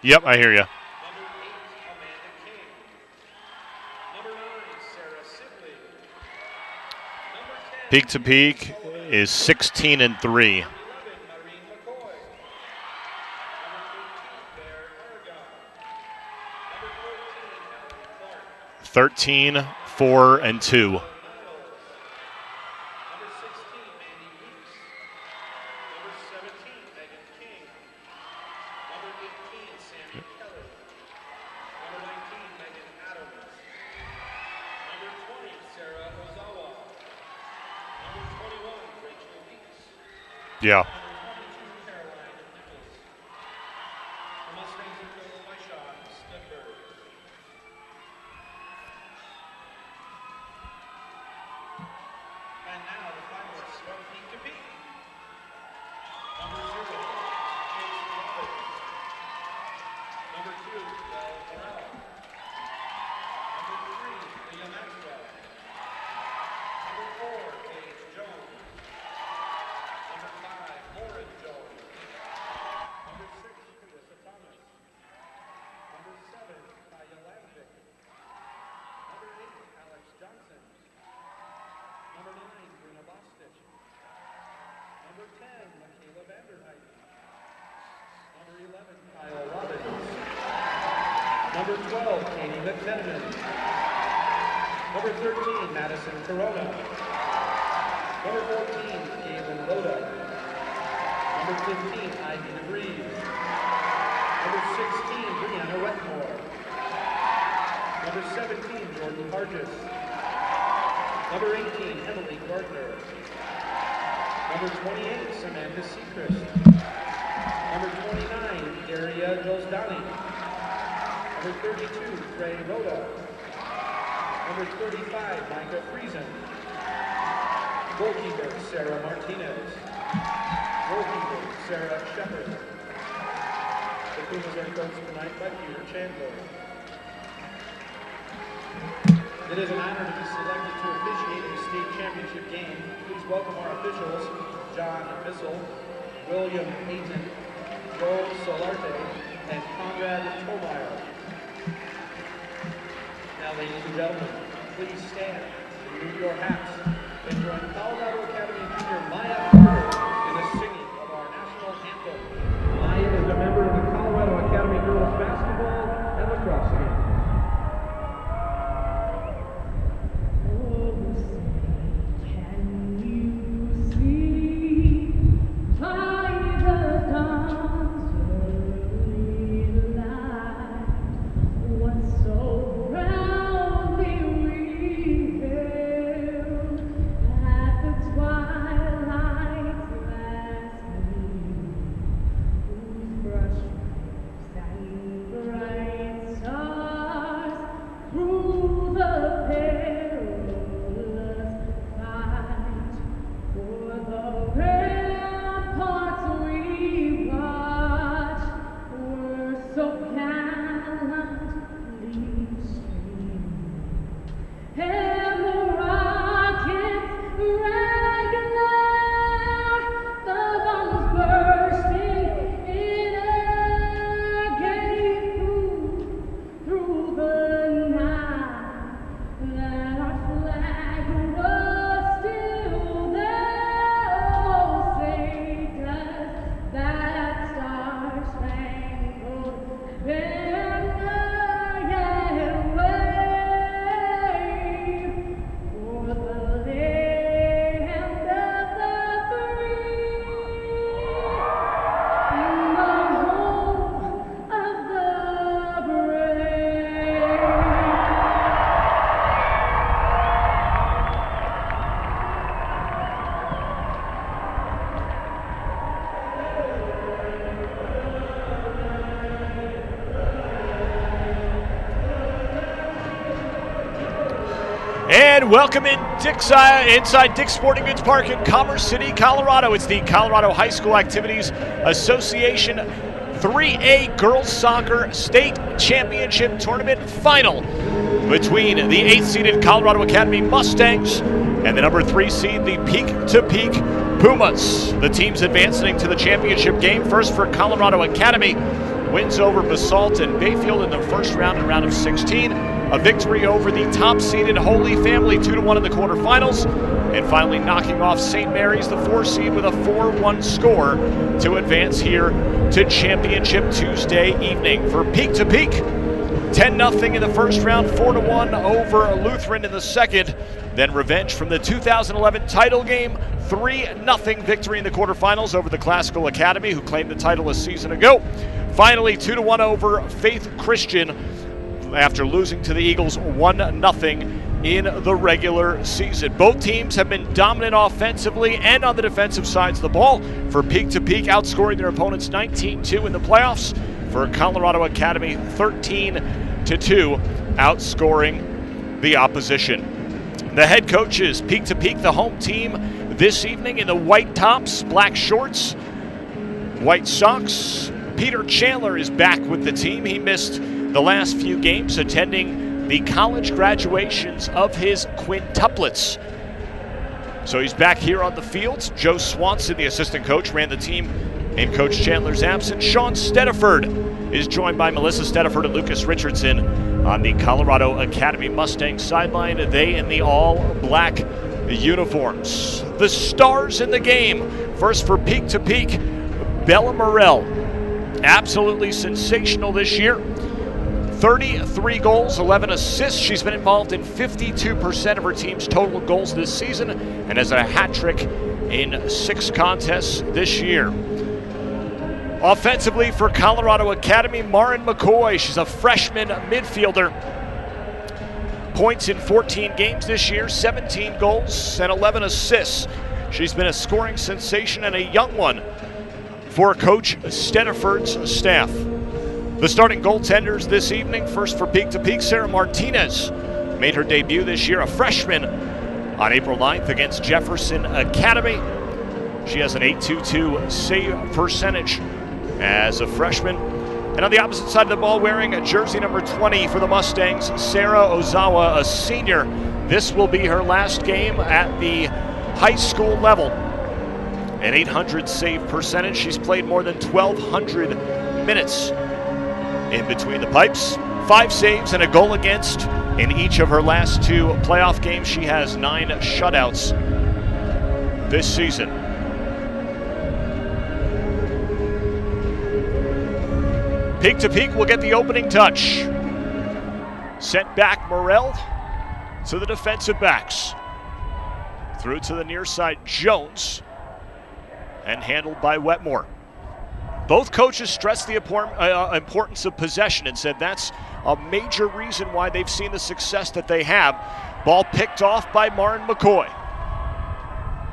Yep, I hear you. Peak to peak is 16-3. 13-4-2. Yeah. Number 12, Katie McMenamin. Number 13, Madison Corona. Number 14, Galen Loda. Number 15, Ivy DeVries. Number 16, Brianna Wetmore. Number 17, Jordan Hargis. Number 18, Emily Gardner. Number 28, Samantha Seacrest. Number 29, Daria Gosdani. Number 32, Trey Rhoda. Number 35, Micah Friesen. Goalkeeper, Sarah Martinez. Goalkeeper, Sarah Shepard. The Pumas are coached tonight by Peter Chandler. It is an honor to be selected to officiate a state championship game. Please welcome our officials, John Bissell, William Hayton, Joel Solarte, and Conrad Tomeyer. Now, ladies and gentlemen, please stand, remove your hats, and join Colorado Academy Junior Maya Carter in the singing of our national anthem. Maya is a member of the Colorado Academy girls basketball and lacrosse team. And welcome in inside Dick's Sporting Goods Park in Commerce City, Colorado. It's the Colorado High School Activities Association 3A Girls Soccer State Championship Tournament Final between the 8th-seeded Colorado Academy Mustangs and the number 3 seed, the Peak to Peak Pumas. The teams advancing to the championship game. First for Colorado Academy, wins over Basalt and Bayfield in the first round and round of 16. A victory over the top-seeded Holy Family 2-1 in the quarterfinals. And finally knocking off St. Mary's, the 4 seed, with a 4-1 score to advance here to championship Tuesday evening. For Peak to Peak, 10-0 in the first round, 4-1 over Lutheran in the second. Then revenge from the 2011 title game, 3-0 victory in the quarterfinals over the Classical Academy, who claimed the title a season ago. Finally, 2-1 over Faith Christian after losing to the Eagles 1-0 in the regular season. Both teams have been dominant offensively and on the defensive sides of the ball. For Peak to Peak, outscoring their opponents 19-2 in the playoffs. For Colorado Academy, 13-2, outscoring the opposition. The head coaches, Peak to Peak, the home team this evening in the white tops, black shorts, white socks. Peter Chandler is back with the team. He missed the last few games attending the college graduations of his quintuplets. So he's back here on the field. Joe Swanson, the assistant coach, ran the team in Coach Chandler's absence. Sean Stediford is joined by Melissa Stediford and Lucas Richardson on the Colorado Academy Mustangs sideline. They in the all-black uniforms. The stars in the game. First for Peak to Peak, Bella Morell. Absolutely sensational this year. 33 goals, 11 assists. She's been involved in 52% of her team's total goals this season and has a hat trick in 6 contests this year. Offensively for Colorado Academy, Marin McCoy. She's a freshman midfielder. Points in 14 games this year, 17 goals and 11 assists. She's been a scoring sensation and a young one for Coach Stediford's staff. The starting goaltenders this evening, first for Peak to Peak, Sarah Martinez made her debut this year, a freshman, on April 9th against Jefferson Academy. She has an .822 save percentage as a freshman. And on the opposite side of the ball, wearing a jersey number 20 for the Mustangs, Sarah Ozawa, a senior. This will be her last game at the high school level. An .800 save percentage. She's played more than 1,200 minutes in between the pipes. 5 saves and a goal against in each of her last 2 playoff games. She has 9 shutouts this season. Peak to Peak will get the opening touch. Sent back Morell to the defensive backs. Through to the near side, Jones, and handled by Wetmore. Both coaches stressed the importance of possession and said that's a major reason why they've seen the success that they have. Ball picked off by Marin McCoy.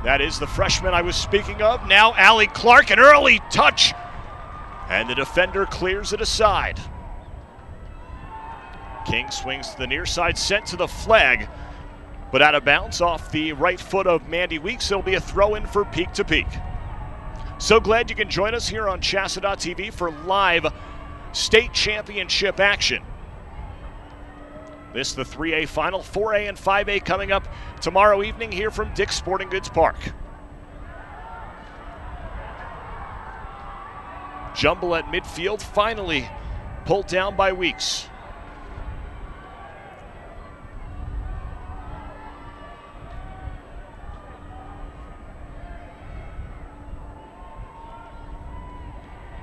That is the freshman I was speaking of. Now Allie Clark, an early touch, and the defender clears it aside. King swings to the near side, sent to the flag, but out of bounds off the right foot of Mandy Weeks. It'll be a throw-in for Peak to Peak. So glad you can join us here on CHSAA.tv for live state championship action. This is the 3A final, 4A and 5A coming up tomorrow evening here from Dick's Sporting Goods Park. Jumble at midfield, finally pulled down by Weeks.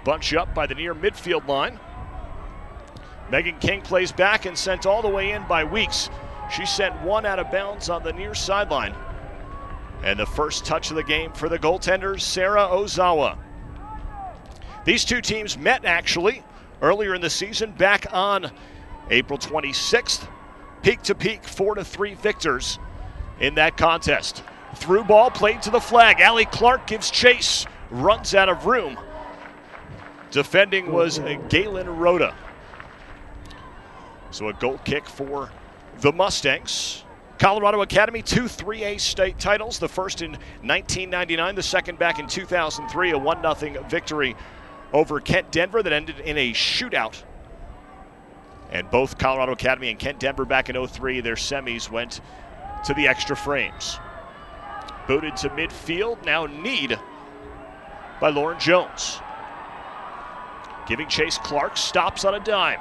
Bunch up by the near midfield line. Megan King plays back and sent all the way in by Weeks. She sent one out of bounds on the near sideline. And the first touch of the game for the goaltenders, Sarah Ozawa. These two teams met actually earlier in the season back on April 26th. Peak to Peak, 4-3 victors in that contest. Through ball played to the flag. Allie Clark gives chase, runs out of room. Defending was Galen Rhoda. So a goal kick for the Mustangs. Colorado Academy, 2 3A state titles, the first in 1999, the second back in 2003, a 1-0 victory over Kent Denver that ended in a shootout. And both Colorado Academy and Kent Denver back in 03, their semis went to the extra frames. Booted to midfield, now need by Lauren Jones. Giving chase, Clark stops on a dime.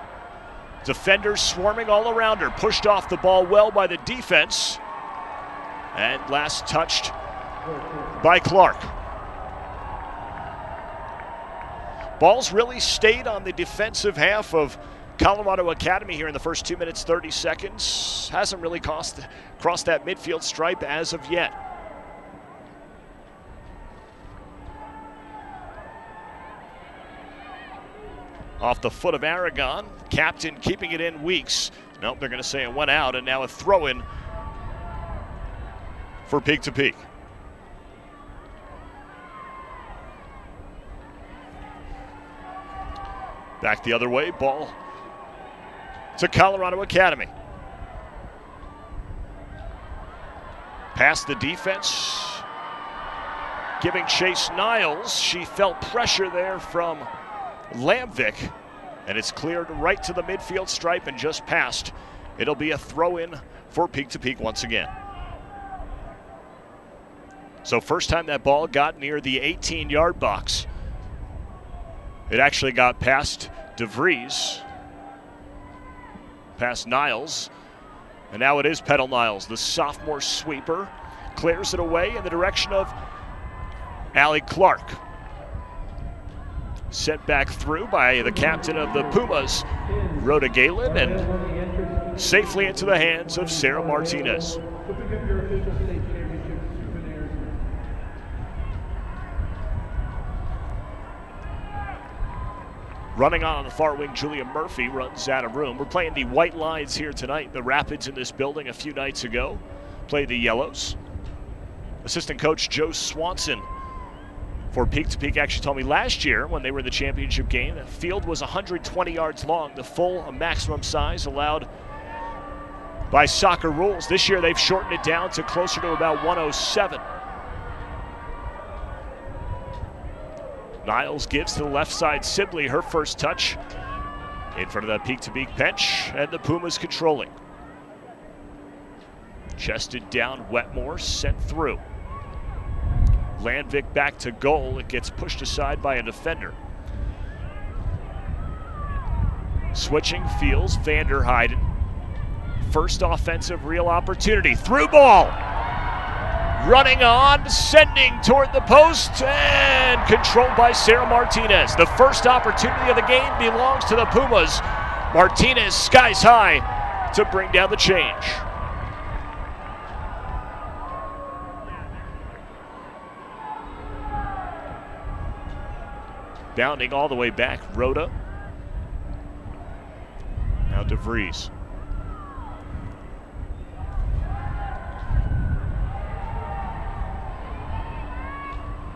Defenders swarming all around her. Pushed off the ball well by the defense. And last touched by Clark. Ball's really stayed on the defensive half of Colorado Academy here in the first 2 minutes, 30 seconds. Hasn't really crossed that midfield stripe as of yet. Off the foot of Aragon, captain keeping it in, Weeks. Nope, they're going to say it went out, and now a throw-in for Peak to Peak. Back the other way, ball to Colorado Academy. Past the defense, giving chase Niles. She felt pressure there from Lamvik, and it's cleared right to the midfield stripe and just past. It'll be a throw-in for Peak to Peak once again. So first time that ball got near the 18-yard box. It actually got past DeVries, past Niles, and now it is Petal Niles, the sophomore sweeper, clears it away in the direction of Allie Clark. Sent back through by the captain of the Pumas, Rhoda Galen, and safely into the hands of Sarah Martinez. Running on the far wing, Julia Murphy runs out of room. We're playing the white lines here tonight. The Rapids in this building a few nights ago played the yellows. Assistant coach Joe Swanson for Peak to Peak actually told me last year when they were in the championship game, the field was 120 yards long, the full maximum size allowed by soccer rules. This year they've shortened it down to closer to about 107. Niles gives to the left side, Sibley, her first touch in front of that Peak to Peak bench, and the Pumas controlling. Chested down, Wetmore sent through. Landvik back to goal. It gets pushed aside by a defender. Switching fields, Vanderheiden. First offensive real opportunity. Through ball. Running on, sending toward the post, and controlled by Sarah Martinez. The first opportunity of the game belongs to the Pumas. Martinez skies high to bring down the change. Bounding all the way back, Rhoda. Now DeVries.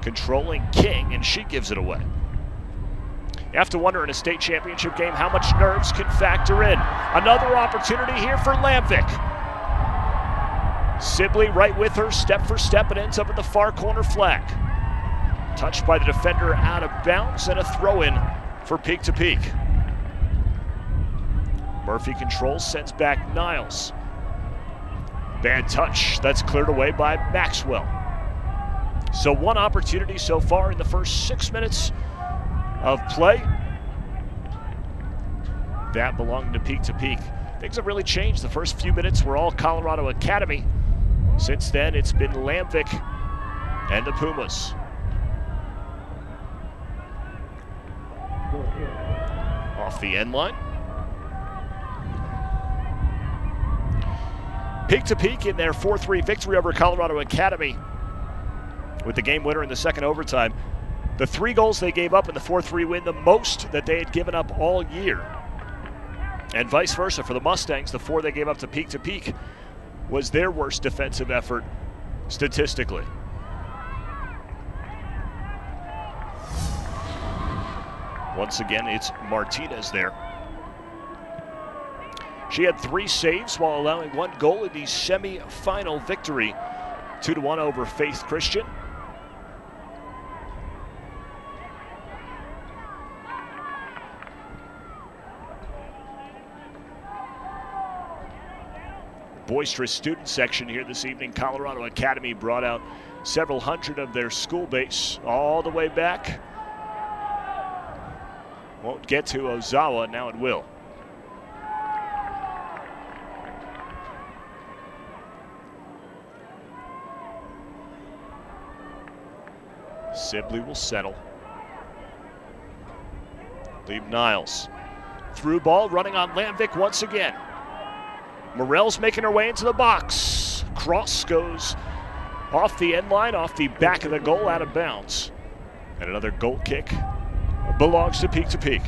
Controlling King, and she gives it away. You have to wonder in a state championship game how much nerves can factor in. Another opportunity here for Lamvik. Sibley right with her, step for step, and ends up at the far corner flag. Touched by the defender out of bounds, and a throw-in for Peak to Peak. Murphy controls, sends back Niles. Bad touch, that's cleared away by Maxwell. So one opportunity so far in the first 6 minutes of play. That belonged to Peak to Peak. Things have really changed. The first few minutes were all Colorado Academy. Since then, it's been Lamvik and the Pumas. Off the end line. Peak to Peak in their 4-3 victory over Colorado Academy, with the game winner in the second overtime. The 3 goals they gave up in the 4-3 win, the most that they had given up all year. And vice versa for the Mustangs, the 4 they gave up to Peak was their worst defensive effort statistically. Once again, it's Martinez there. She had 3 saves while allowing 1 goal in the semi-final victory, 2-1 over Faith Christian. Boisterous student section here this evening. Colorado Academy brought out several hundred of their school base all the way back Won't get to Ozawa, now it will. Sibley will settle. Leave Niles. Through ball, running on Lamvick once again. Morell's making her way into the box. Cross goes off the end line, off the back of the goal, out of bounds. And another goal kick belongs to Peak to Peak.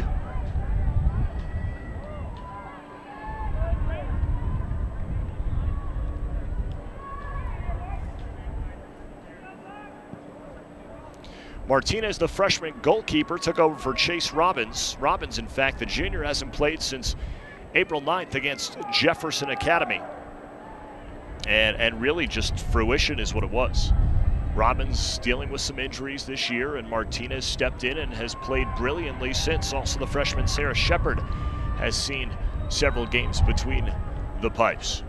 Martinez, the freshman goalkeeper, took over for Chase Robbins. Robbins, in fact, the junior, hasn't played since April 9th against Jefferson Academy. And really just fruition is what it was. Robbins dealing with some injuries this year, and Martinez stepped in and has played brilliantly since. Also, the freshman Sarah Shepard has seen several games between the pipes.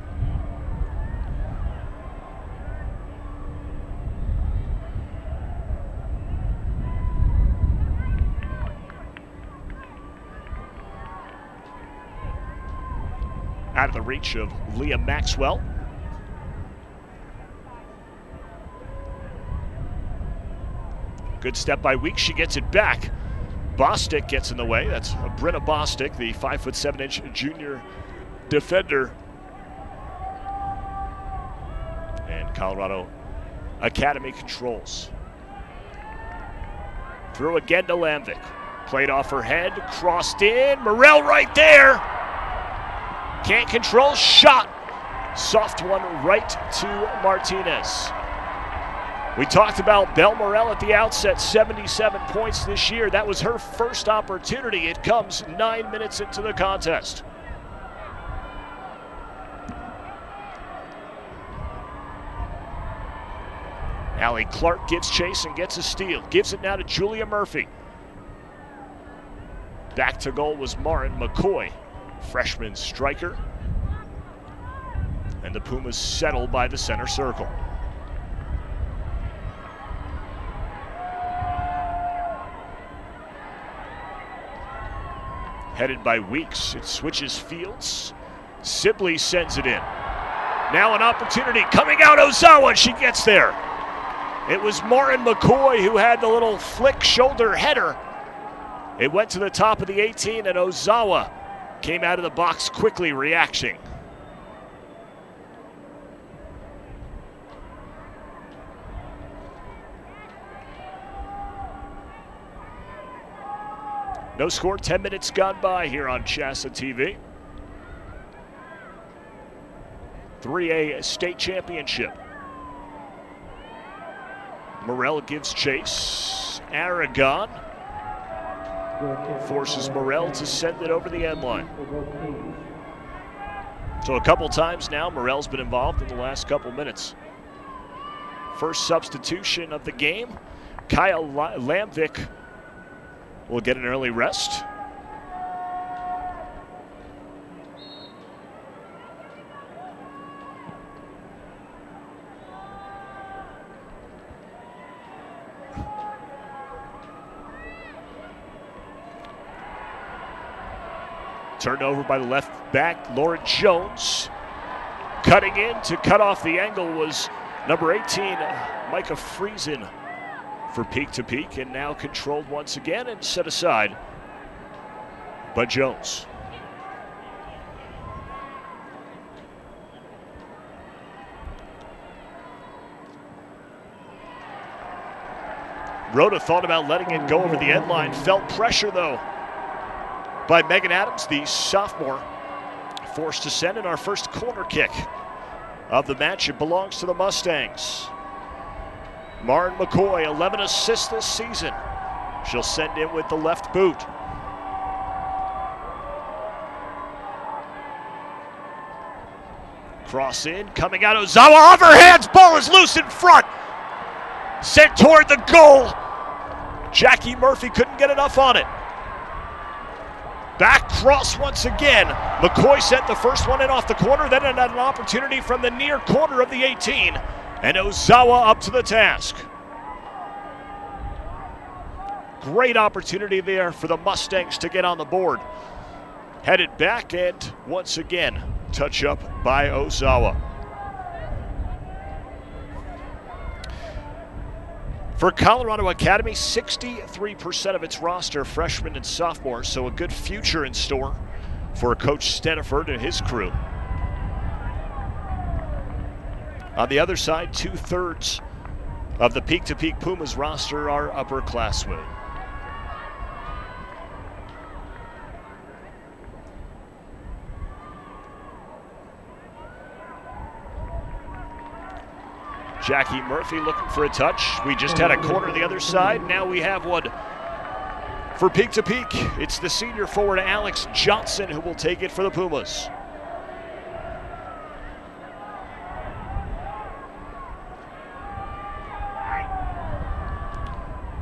Out of the reach of Leah Maxwell. Good step by Weeks. She gets it back. Bostic gets in the way. That's Brenna Bostic, the 5'7" junior defender. And Colorado Academy controls. Through again to Lamvick. Played off her head, crossed in. Morell right there. Can't control, shot. Soft one right to Martinez. We talked about Belle Morell at the outset, 77 points this year. That was her first opportunity. It comes 9 minutes into the contest. Allie Clark gives chase and gets a steal. Gives it now to Julia Murphy. Back to goal was Marin McCoy, freshman striker. And the Pumas settle by the center circle. Headed by Weeks, it switches fields. Sibley sends it in. Now an opportunity coming out Ozawa, she gets there. It was Marin McCoy who had the little flick shoulder header. It went to the top of the 18 and Ozawa came out of the box quickly reacting. No score, 10 minutes gone by here on CHSAA TV. 3A state championship. Morell gives chase. Aragon forces Morell to send it over the end line. So a couple times now, Morell's been involved in the last couple minutes. First substitution of the game, Kyle Lamvick will get an early rest. Turned over by the left back, Laura Jones. Cutting in to cut off the angle was number 18, Micah Friesen for Peak to Peak, and now controlled once again and set aside by Jones. Rhoda thought about letting it go over the end line, felt pressure though by Megan Adams, the sophomore, forced to send in our first corner kick of the match. It belongs to the Mustangs. Marin McCoy, 11 assists this season. She'll send in with the left boot. Cross in, coming out Ozawa, off her hands, ball is loose in front. Sent toward the goal. Jackie Murphy couldn't get enough on it. Back cross once again. McCoy sent the first one in off the corner, then had an opportunity from the near corner of the 18. And Ozawa up to the task. Great opportunity there for the Mustangs to get on the board. Headed back and once again, touch up by Ozawa. For Colorado Academy, 63% of its roster freshmen and sophomores, so a good future in store for Coach Steniford and his crew. On the other side, 2/3 of the Peak-to-Peak Pumas roster are upperclassmen. Jackie Murphy looking for a touch. We just had a corner the other side. Now we have one for Peak-to-Peak. It's the senior forward Alex Johnson who will take it for the Pumas.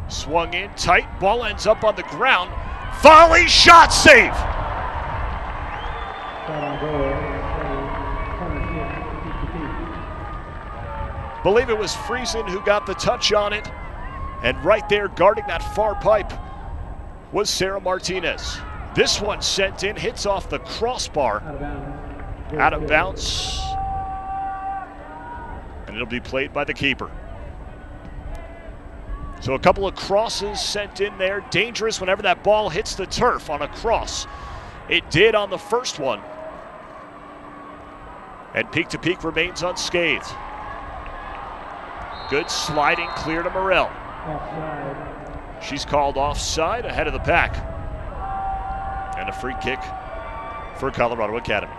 Swung in tight, ball ends up on the ground. Volley shot, save! Believe it was Friesen who got the touch on it. And right there guarding that far pipe was Sarah Martinez. This one sent in, hits off the crossbar. Out of bounds. And it'll be played by the keeper. So a couple of crosses sent in there. Dangerous whenever that ball hits the turf on a cross. It did on the first one. And Peak-to-Peak remains unscathed. Good sliding clear to Morrell. Offside. She's called offside ahead of the pack. And a free kick for Colorado Academy.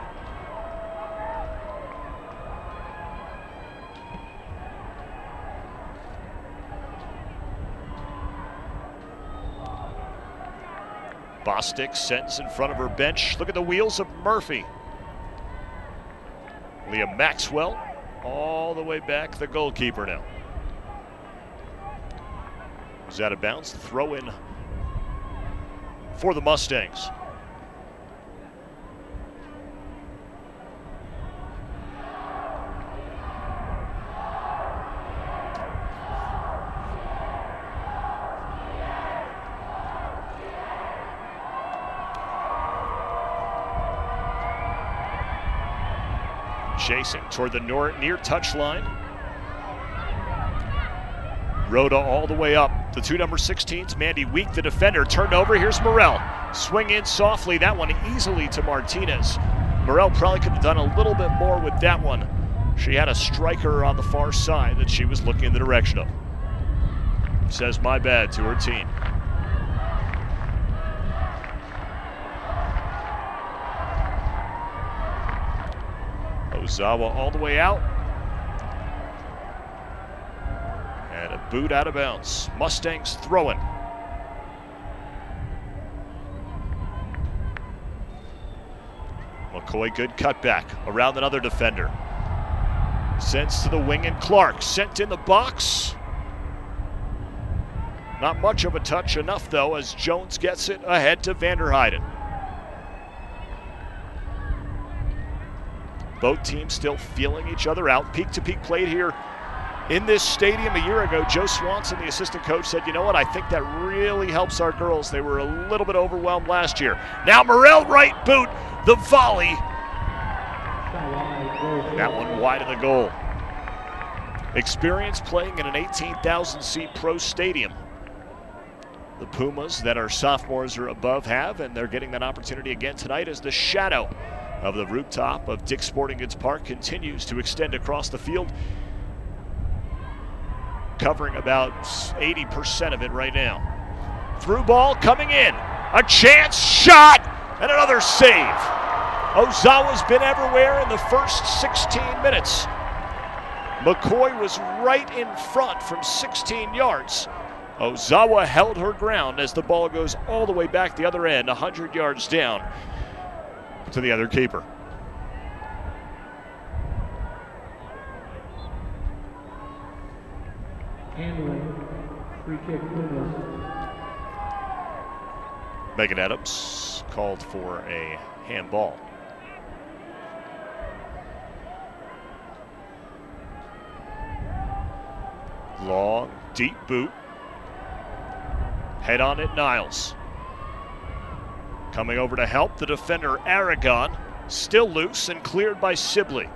Bostic sends in front of her bench. Look at the wheels of Murphy. Leah Maxwell all the way back, the goalkeeper now. Was out of bounds. Throw in for the Mustangs. Chasing toward the near touch line. Rhoda all the way up. The two number 16s, Mandy Week, the defender, turned over. Here's Morrell. Swing in softly, that one easily to Martinez. Morrell probably could have done a little bit more with that one. She had a striker on the far side that she was looking in the direction of. Says my bad to her team. Ozawa all the way out. And a boot out of bounds. Mustangs throwing. McCoy, good cutback around another defender. Sends to the wing and Clark sent in the box. Not much of a touch, enough though as Jones gets it ahead to Vanderheiden. Both teams still feeling each other out. Peak-to-Peak played here in this stadium a year ago. Joe Swanson, the assistant coach, said, you know what, I think that really helps our girls. They were a little bit overwhelmed last year. Now Morrell right boot, the volley. That one wide of the goal. Experience playing in an 18,000 seat pro stadium. The Pumas that are sophomores or above have, and they're getting that opportunity again tonight as the shadow of the rooftop of Dick's Sporting Goods Park continues to extend across the field, covering about 80% of it right now. Through ball coming in, a chance, shot, and another save. Ozawa's been everywhere in the first 16 minutes. McCoy was right in front from 16 yards. Ozawa held her ground as the ball goes all the way back the other end, 100 yards down to the other keeper. Handling, free kick, Pumas. Megan Adams called for a handball. Long, deep boot Head on it, Niles. Coming over to help, the defender, Aragon. Still loose and cleared by Sibley.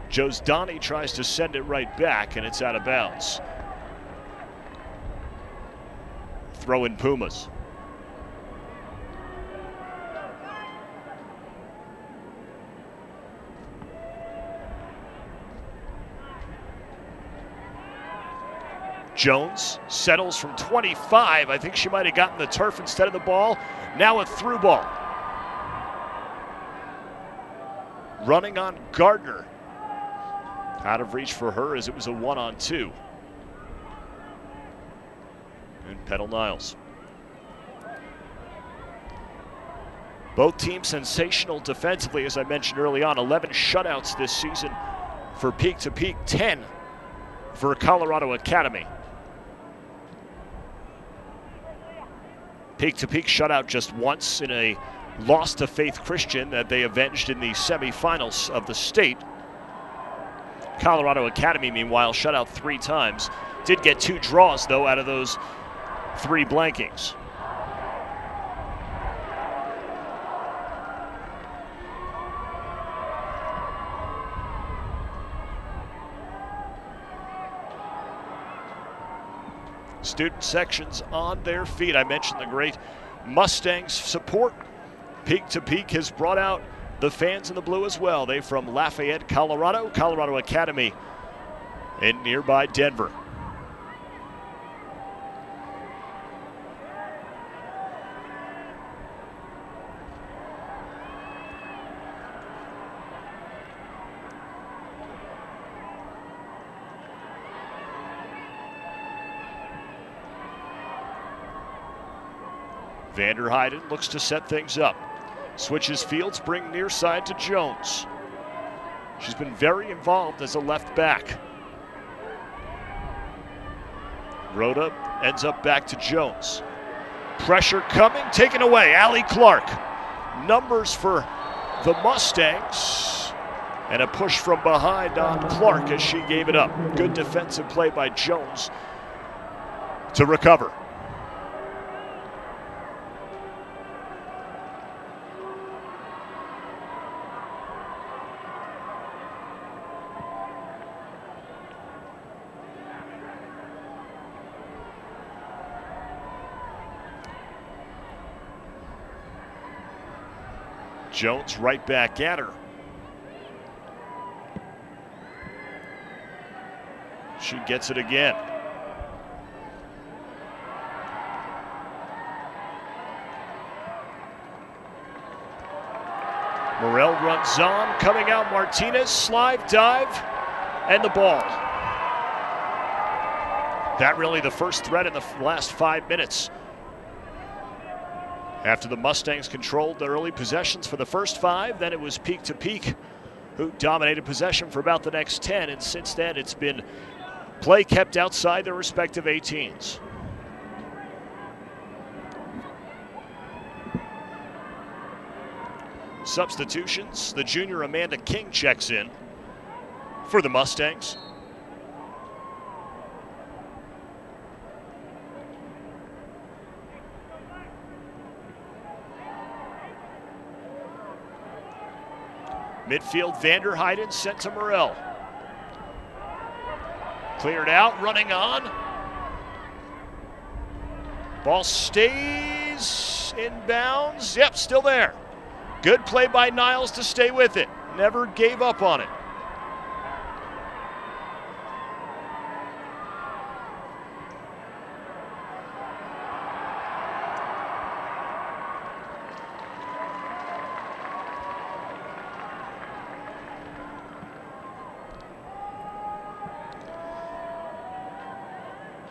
Joe's Donnie tries to send it right back, and it's out of bounds. Throw in Pumas. Jones settles from 25. I think she might have gotten the turf instead of the ball. Now a through ball. Running on Gardner. Out of reach for her as it was a 1-on-2. And Petal Niles. Both teams sensational defensively, as I mentioned early on. 11 shutouts this season for Peak to Peak, 10 for Colorado Academy. Peak to Peak shutout just once in a loss to Faith Christian that they avenged in the semifinals of the state. Colorado Academy, meanwhile, shut out 3 times. Did get 2 draws, though, out of those 3 blankings. Student sections on their feet. I mentioned the great Mustangs support. Peak to Peak has brought out the fans in the blue as well. They from Lafayette, Colorado, Colorado Academy in nearby Denver. Vanderheiden looks to set things up. Switches fields, bring near side to Jones. She's been very involved as a left back. Rhoda ends up back to Jones. Pressure coming, taken away. Allie Clark. Numbers for the Mustangs. And a push from behind on Clark as she gave it up. Good defensive play by Jones to recover. Jones right back at her. She gets it again. Morrell runs on, coming out Martinez, slide, dive, and the ball. That really the first threat in the last 5 minutes. After the Mustangs controlled the early possessions for the first 5, then it was Peak to Peak who dominated possession for about the next 10, and since then it's been play kept outside their respective 18s. Substitutions, the junior Amanda King checks in for the Mustangs. Midfield, Vanderheiden sent to Morrell. Cleared out, running on. Ball stays in bounds. Yep, still there. Good play by Niles to stay with it. Never gave up on it.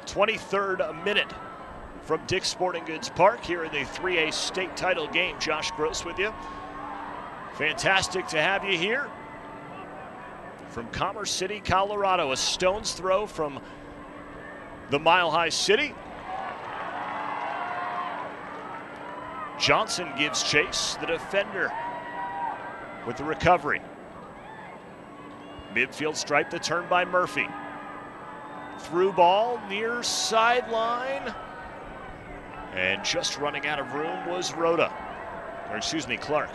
.23rd minute from Dick's Sporting Goods Park here in the 3A state title game. Josh Gross with you. Fantastic to have you here from Commerce City, Colorado. A stone's throw from the Mile High City. Johnson gives chase, the defender with the recovery. Midfield stripe, the turn by Murphy. Through ball near sideline. And just running out of room was Clark.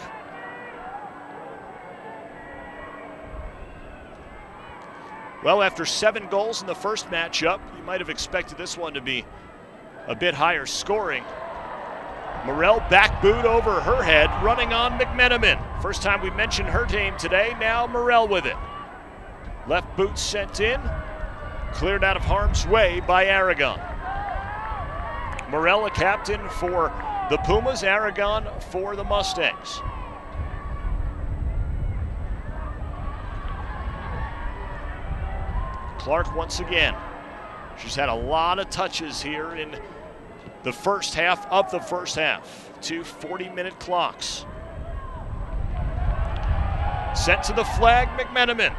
Well, after 7 goals in the first matchup, you might have expected this one to be a bit higher scoring. Morell back boot over her head, running on McMenamin. First time we mentioned her name today, now Morell with it. Left boot sent in, cleared out of harm's way by Aragon. Morell, a captain for the Pumas, Aragon for the Mustangs. Clark once again. She's had a lot of touches here in the first half of the first half. 2 40-minute clocks. Sent to the flag, McMenamin.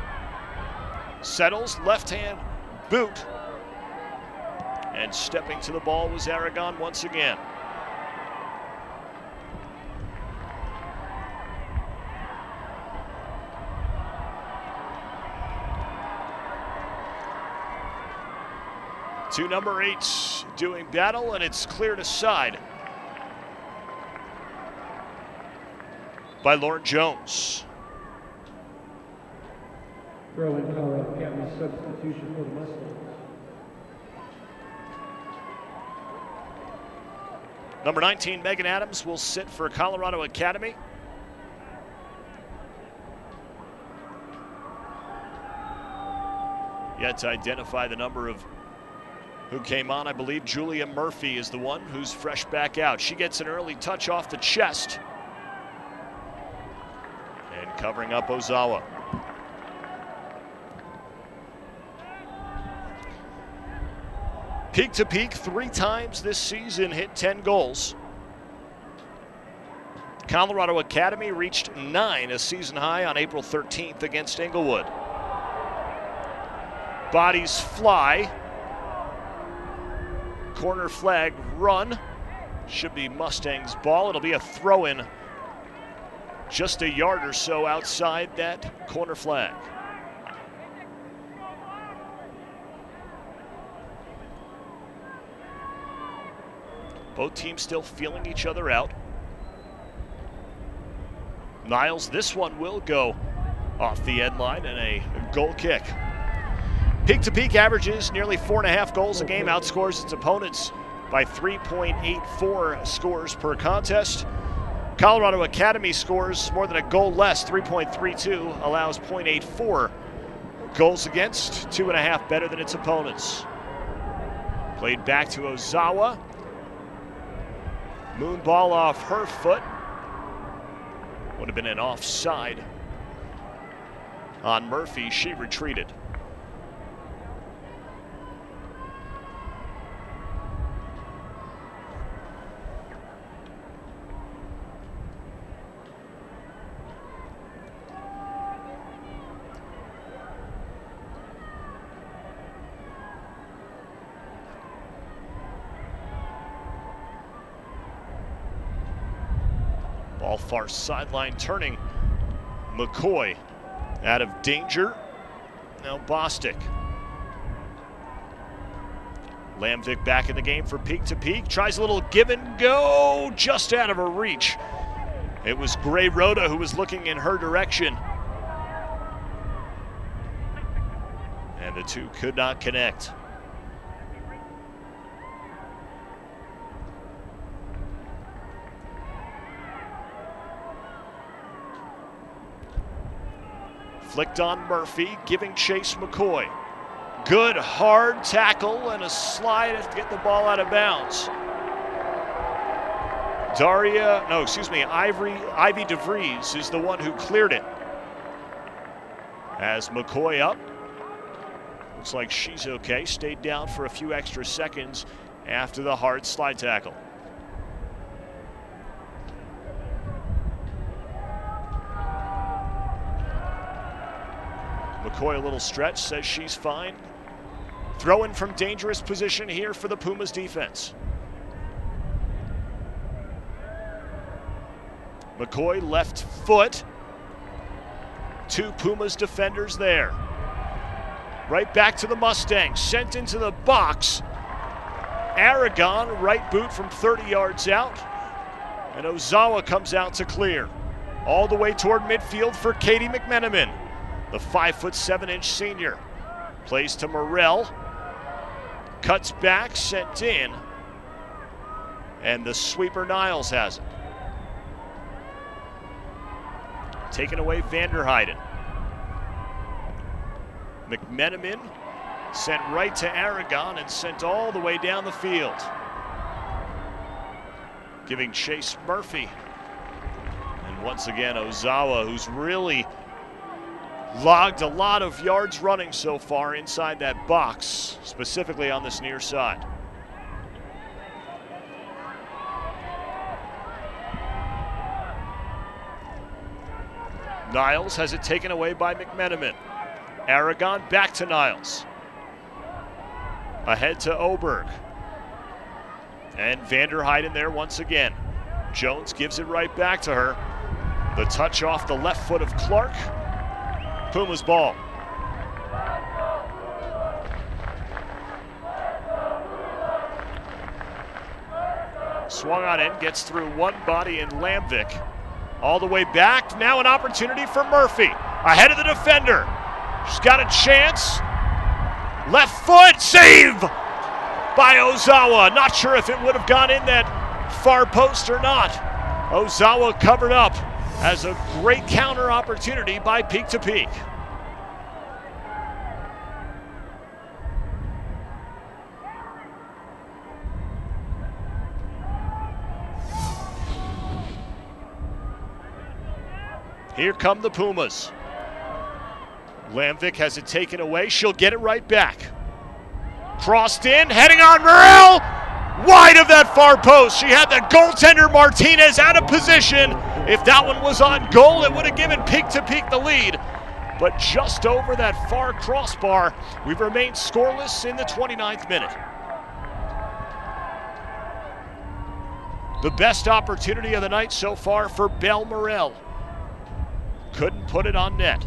Settles, left-hand boot. And stepping to the ball was Aragon once again. Two number 8s doing battle, and it's cleared aside by Lauren Jones. Throw-in Colorado Academy substitution for the Mustangs. Number 19, Megan Adams, will sit for Colorado Academy. Yet to identify the number of who came on. I believe Julia Murphy is the one who's fresh back out. She gets an early touch off the chest. And covering up Ozawa. Peak to peak, 3 times this season, hit 10 goals. Colorado Academy reached 9, a season high on April 13th against Inglewood. Bodies fly. Corner flag run. Should be Mustangs ball. It'll be a throw-in just a yard or so outside that corner flag. Both teams still feeling each other out. Niles, this one will go off the end line and a goal kick. Peak-to-peak averages nearly 4.5 goals a game, outscores its opponents by 3.84 scores per contest. Colorado Academy scores more than a goal less, 3.32, allows 0.84 goals against, 2.5 better than its opponents. Played back to Ozawa. Moon ball off her foot. Would have been an offside on Murphy. She retreated. Ball far sideline turning. McCoy out of danger. Now Bostic. Lamvik back in the game for peak to peak. Tries a little give and go, just out of her reach. It was Gray Rhoda who was looking in her direction. And the two could not connect. Flicked on Murphy, giving chase McCoy. Good hard tackle and a slide to get the ball out of bounds. Ivy DeVries is the one who cleared it. As McCoy up. Looks like she's okay. Stayed down for a few extra seconds after the hard slide tackle. McCoy a little stretch, says she's fine. Throw in from dangerous position here for the Pumas defense. McCoy left foot. 2 Pumas defenders there. Right back to the Mustangs. Sent into the box. Aragon, right boot from 30 yards out. And Ozawa comes out to clear. All the way toward midfield for Katie McMenamin, the 5'7" senior. Plays to Morrell. Cuts back, sent in. And the sweeper Niles has it. Taken away Vanderheiden. McMenamin sent right to Aragon and sent all the way down the field. Giving chase Murphy. And once again, Ozawa, who's really logged a lot of yards running so far inside that box, specifically on this near side. Niles has it taken away by McMenamin. Aragon back to Niles. Ahead to Oberg. And Vanderheiden there once again. Jones gives it right back to her. The touch off the left foot of Clark. Pumas ball. Swung on in, gets through one body in Lamvik. All the way back, now an opportunity for Murphy. Ahead of the defender. She's got a chance. Left foot, save by Ozawa. Not sure if it would have gone in that far post or not. Ozawa covered up as a great counter opportunity by Peak to Peak. Here come the Pumas. Lamvik has it taken away. She'll get it right back. Crossed in, heading on Morrell. Wide of that far post. She had the goaltender Martinez out of position. If that one was on goal, it would have given Peak to Peak the lead. But just over that far crossbar, we've remained scoreless in the 29th minute. The best opportunity of the night so far for Belle Morrell. Couldn't put it on net.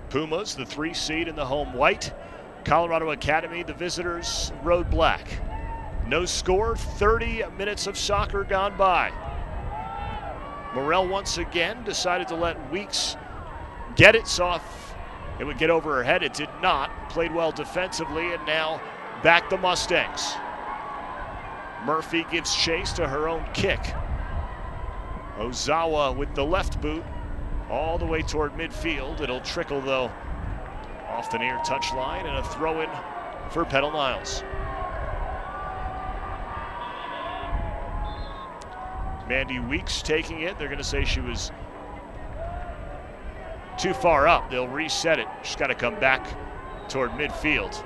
Pumas, the 3 seed in the home white. Colorado Academy, the visitors, road black. No score, 30 minutes of soccer gone by. Morrell once again decided to let Weeks get it, saw if it would get over her head. It did not. Played well defensively, and now back the Mustangs. Murphy gives chase to her own kick. Ozawa with the left boot all the way toward midfield. It'll trickle, though, off the near touchline, and a throw-in for Petal Niles. Mandy Weeks taking it. They're going to say she was too far up. They'll reset it. She's got to come back toward midfield.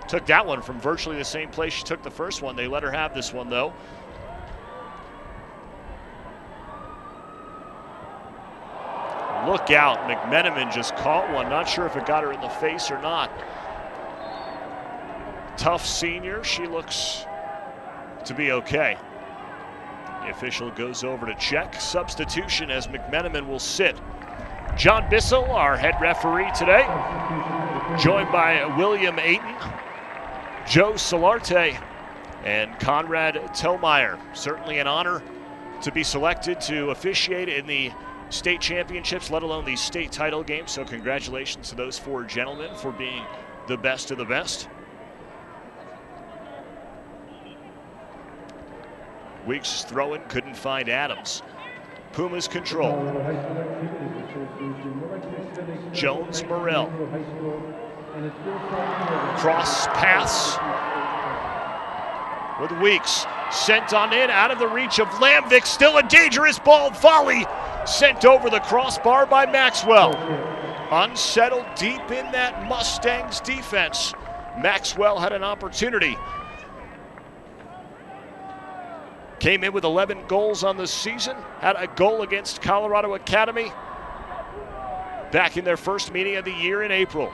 Took that one from virtually the same place she took the first one. They let her have this one, though. Look out, McMenamin just caught one. Not sure if it got her in the face or not. Tough senior, she looks to be okay. The official goes over to check. Substitution as McMenamin will sit. John Bissell, our head referee today, joined by William Ayton, Joe Solarte, and Conrad Tomeyer. Certainly an honor to be selected to officiate in the state championships, let alone the state title game. So congratulations to those 4 gentlemen for being the best of the best. Weeks throwing, couldn't find Adams. Pumas control. Jones, Morrell. Cross pass with Weeks. Sent on in, out of the reach of Lamvik. Still a dangerous ball volley. Sent over the crossbar by Maxwell. Unsettled deep in that Mustangs defense. Maxwell had an opportunity. Came in with 11 goals on the season, had a goal against Colorado Academy back in their first meeting of the year in April.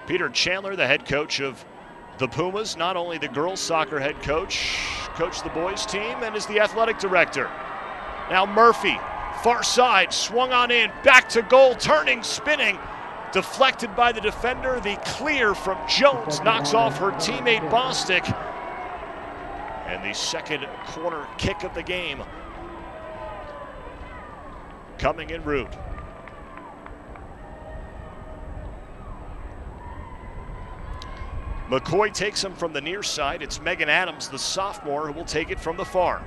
Peter Chandler, the head coach of the Pumas, not only the girls soccer head coach, coached the boys team and is the athletic director. Now Murphy, far side, swung on in, back to goal, turning, spinning, deflected by the defender. The clear from Jones knocks off her teammate Bostic. And the second corner kick of the game coming en route. McCoy takes him from the near side. It's Megan Adams, the sophomore, who will take it from the far.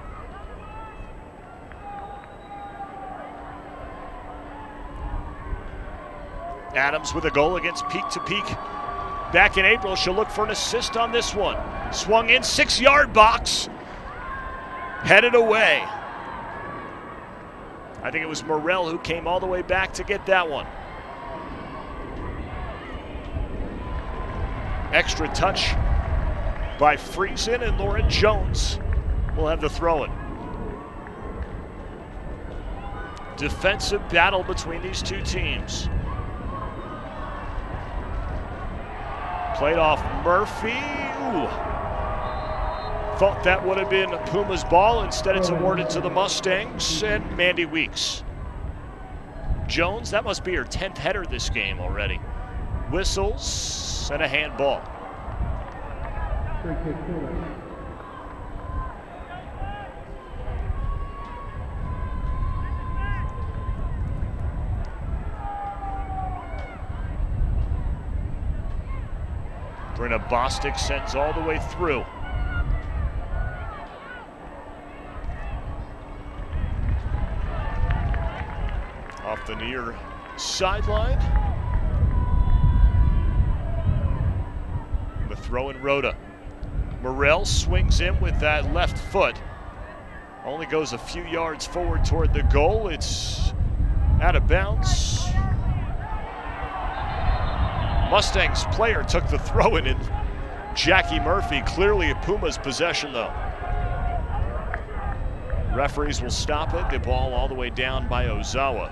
Adams with a goal against Peak to Peak. Back in April, she'll look for an assist on this one. Swung in, 6-yard box. Headed away. I think it was Morrell who came all the way back to get that one. Extra touch by Friesen, and Laura Jones will have the throw-in. Defensive battle between these two teams. Played off Murphy. Ooh. Thought that would have been Puma's ball. Instead, it's awarded to the Mustangs and Mandy Weeks. Jones, that must be her 10th header this game already. Whistles and a handball. Brenna Bostic sends all the way through. Off the near sideline. The throw in Rhoda. Morrell swings in with that left foot. Only goes a few yards forward toward the goal. It's out of bounds. Mustangs player took the throw in, and Jackie Murphy, clearly a Pumas possession though. Referees will stop it. The ball all the way down by Ozawa.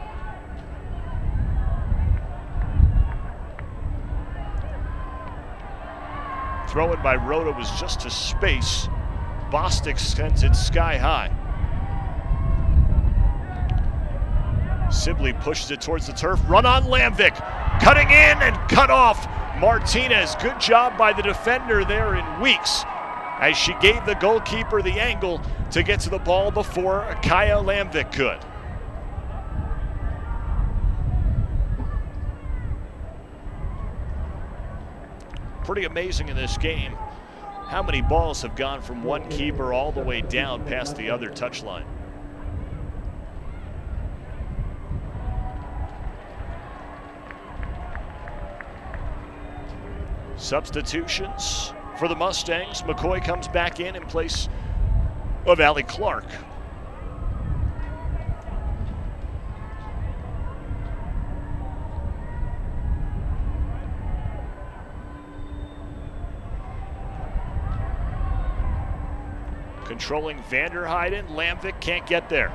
Throw in by Rhoda was just to space. Bostic sends it sky high. Sibley pushes it towards the turf. Run on Lamvik. Cutting in and cut off Martinez. Good job by the defender there in Weeks, as she gave the goalkeeper the angle to get to the ball before Kaya Lamvik could. Pretty amazing in this game how many balls have gone from one keeper all the way down past the other touchline. Substitutions for the Mustangs. McCoy comes back in place of Allie Clark. Controlling Vanderheiden. Lamvik can't get there.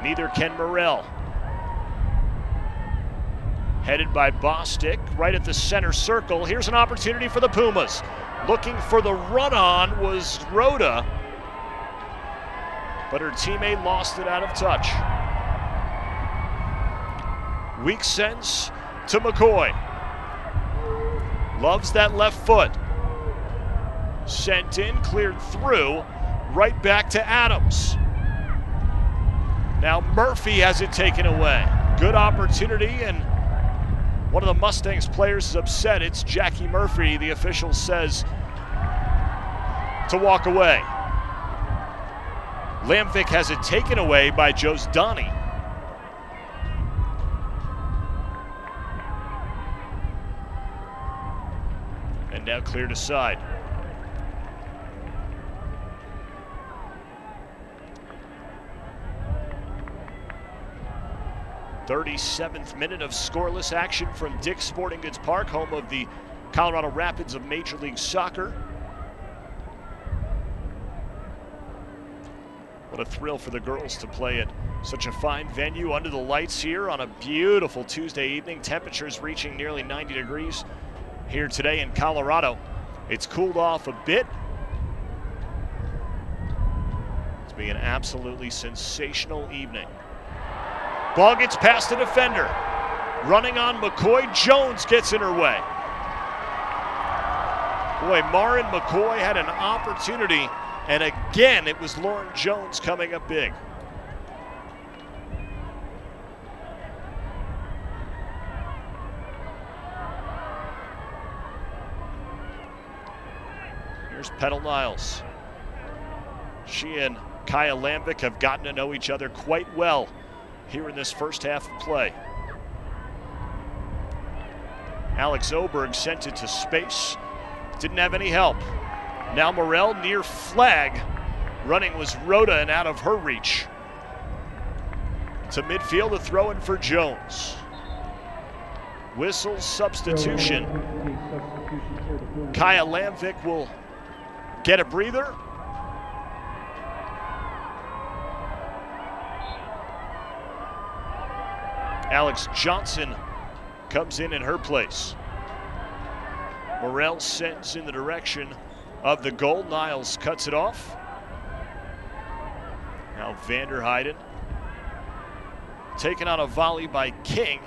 Neither can Morrell. Headed by Bostic, right at the center circle. Here's an opportunity for the Pumas. Looking for the run-on was Rhoda, but her teammate lost it out of touch. Weeks sends to McCoy. Loves that left foot. Sent in, cleared through, right back to Adams. Now Murphy has it taken away. Good opportunity, and one of the Mustangs players is upset. It's Jackie Murphy, the official says, to walk away. Lamvik has it taken away by Josdani. And and now cleared aside. "37th minute of scoreless action from Dick's Sporting Goods Park, home of the Colorado Rapids of Major League Soccer. What a thrill for the girls to play at such a fine venue under the lights here on a beautiful Tuesday evening. Temperatures reaching nearly 90 degrees here today in Colorado. It's cooled off a bit. It's been an absolutely sensational evening. Ball gets past the defender. Running on McCoy. Jones gets in her way. Boy, Marin McCoy had an opportunity, and again, it was Lauren Jones coming up big. Here's Petal Niles. She and Kaya Lambic have gotten to know each other quite well here in this first half of play. Alex Oberg sent it to space. Didn't have any help. Now Morrell near flag. Running was Rhoda and out of her reach. To midfield, a throw in for Jones. Whistle substitution. Kaya Lambic will get a breather. Alex Johnson comes in her place. Morrell sends in the direction of the goal. Niles cuts it off. Now Vanderheiden. Taken on a volley by King.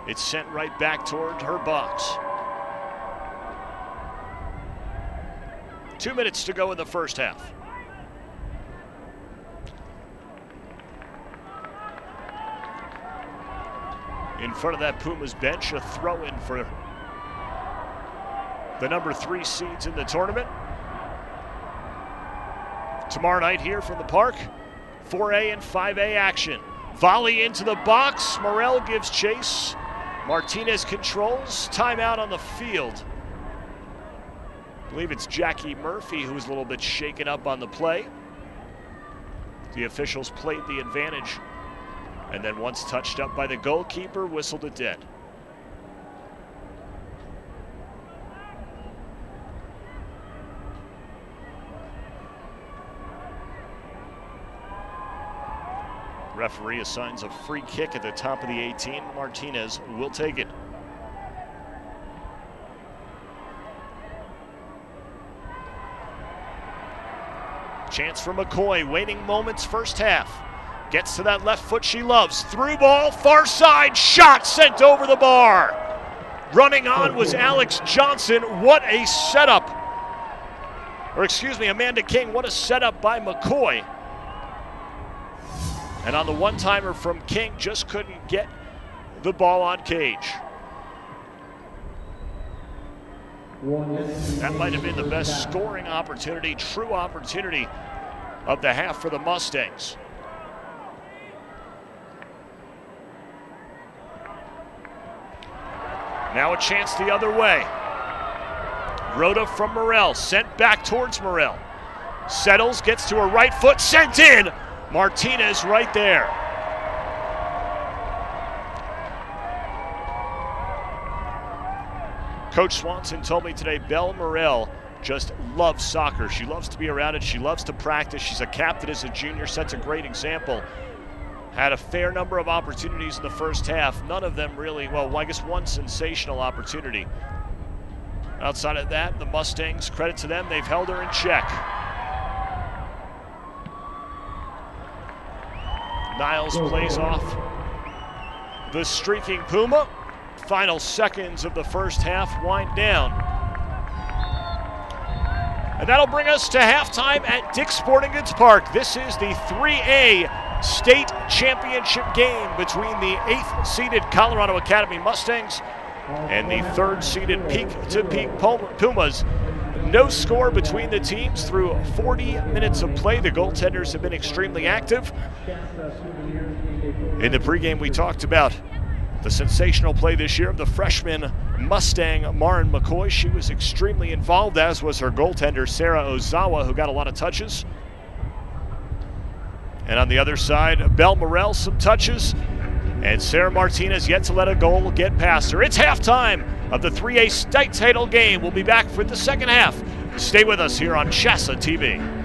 It's sent right back toward her box. 2 minutes to go in the first half. In front of that Pumas bench, a throw-in for the number 3 seeds in the tournament. Tomorrow night here from the park, 4A and 5A action. Volley into the box. Morrell gives chase. Martinez controls. Timeout on the field. I believe it's Jackie Murphy who was a little bit shaken up on the play. The officials played the advantage, and then once touched up by the goalkeeper, whistled it dead. Referee assigns a free kick at the top of the 18. Martinez will take it. Chance for McCoy, waning moments first half. Gets to that left foot she loves. Through ball, far side, shot sent over the bar. Running on was Alex Johnson. What a setup. Or excuse me, Amanda King, what a setup by McCoy. And on the one-timer from King, just couldn't get the ball on cage. That might have been the best scoring opportunity, true opportunity of the half for the Mustangs. Now a chance the other way. Rhoda from Morrell, sent back towards Morrell. Settles, gets to her right foot, sent in. Martinez right there. Coach Swanson told me today Belle Morrell just loves soccer. She loves to be around it. She loves to practice. She's a captain as a junior, sets a great example. Had a fair number of opportunities in the first half. None of them really, well, I guess one sensational opportunity. Outside of that, the Mustangs, credit to them, they've held her in check. Niles plays off the streaking Puma. Final seconds of the first half wind down. And that'll bring us to halftime at Dick's Sporting Goods Park. This is the 3A state championship game between the 8th-seeded Colorado Academy Mustangs and the 3rd-seeded Peak-to-Peak Pumas. No score between the teams through 40 minutes of play. The goaltenders have been extremely active. In the pregame, we talked about the sensational play this year of the freshman Mustang Marin McCoy. She was extremely involved, as was her goaltender Sarah Ozawa, who got a lot of touches. And on the other side, Belle Morel, some touches. And Sarah Martinez yet to let a goal get past her. It's halftime of the 3A state title game. We'll be back for the second half. Stay with us here on CHSAA TV.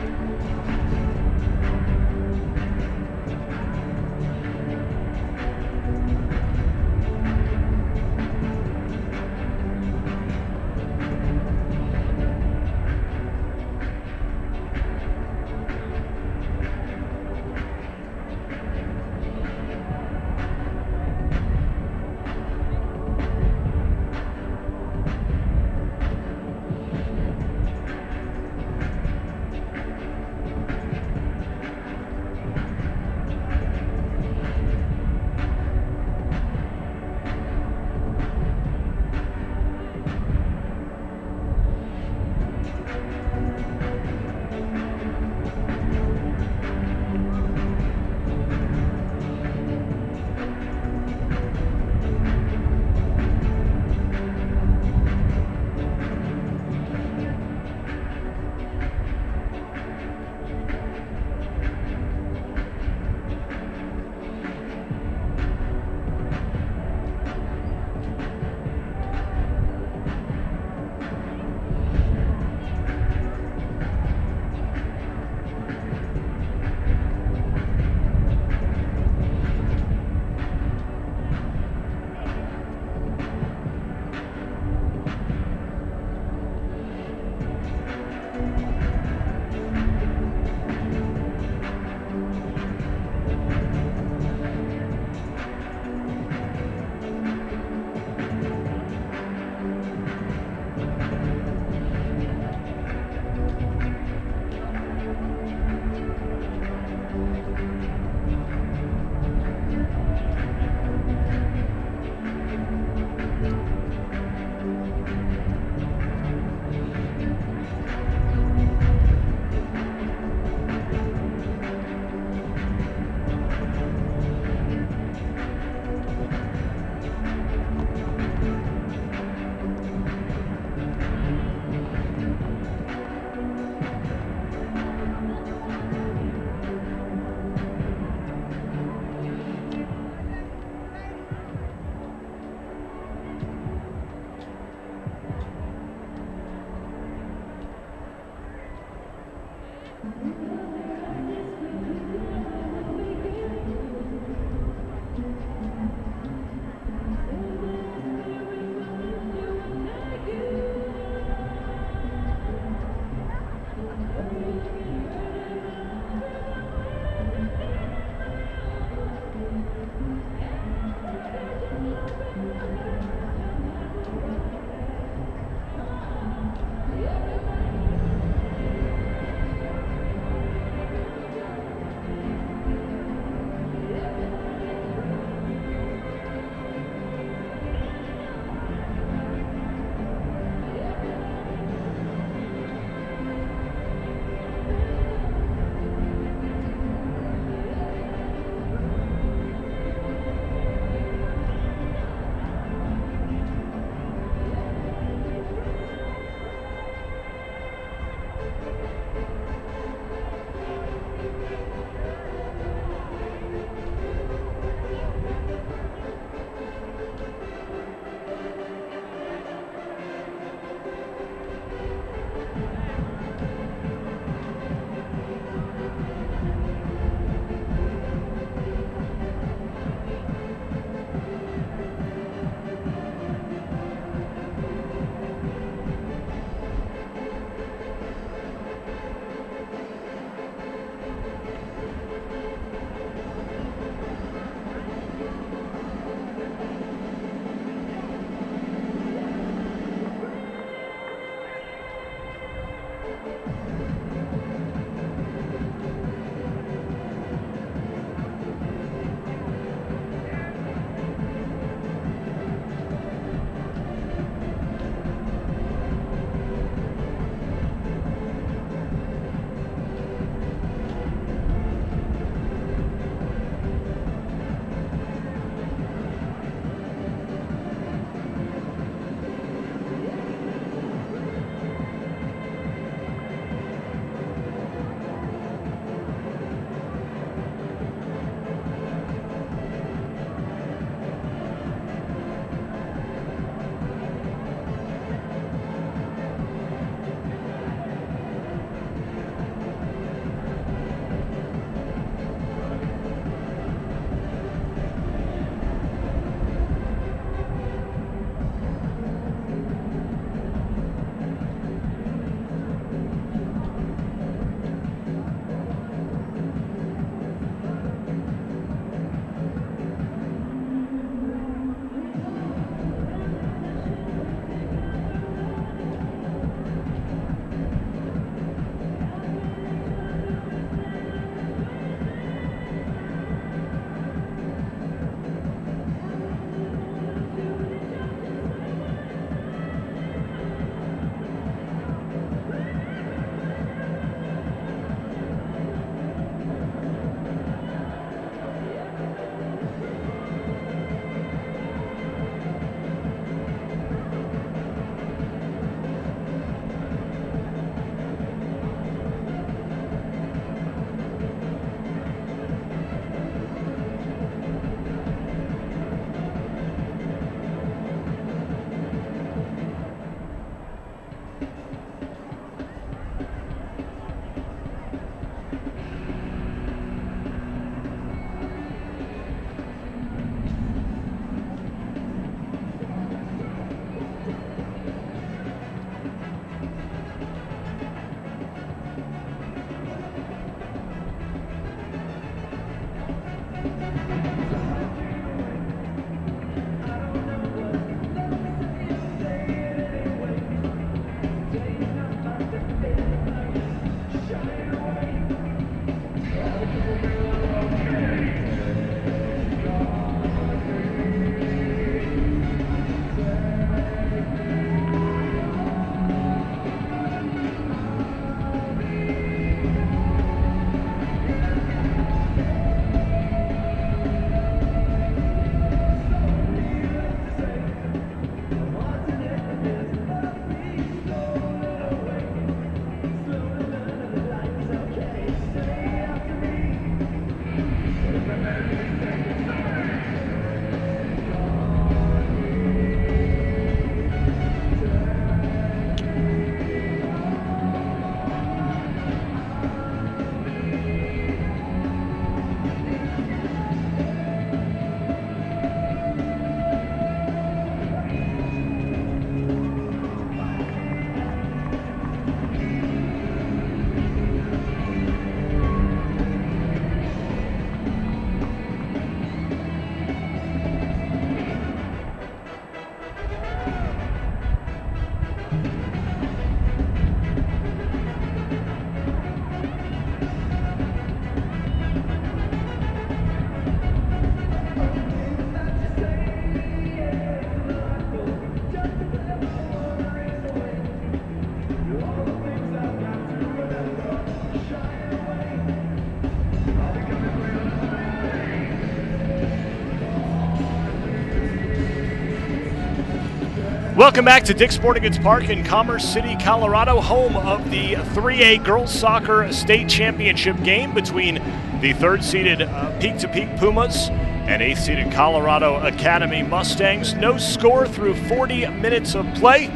Welcome back to Dick's Sporting Goods Park in Commerce City, Colorado, home of the 3A Girls Soccer State Championship game between the third-seeded Peak to Peak Pumas and eighth-seeded Colorado Academy Mustangs. No score through 40 minutes of play.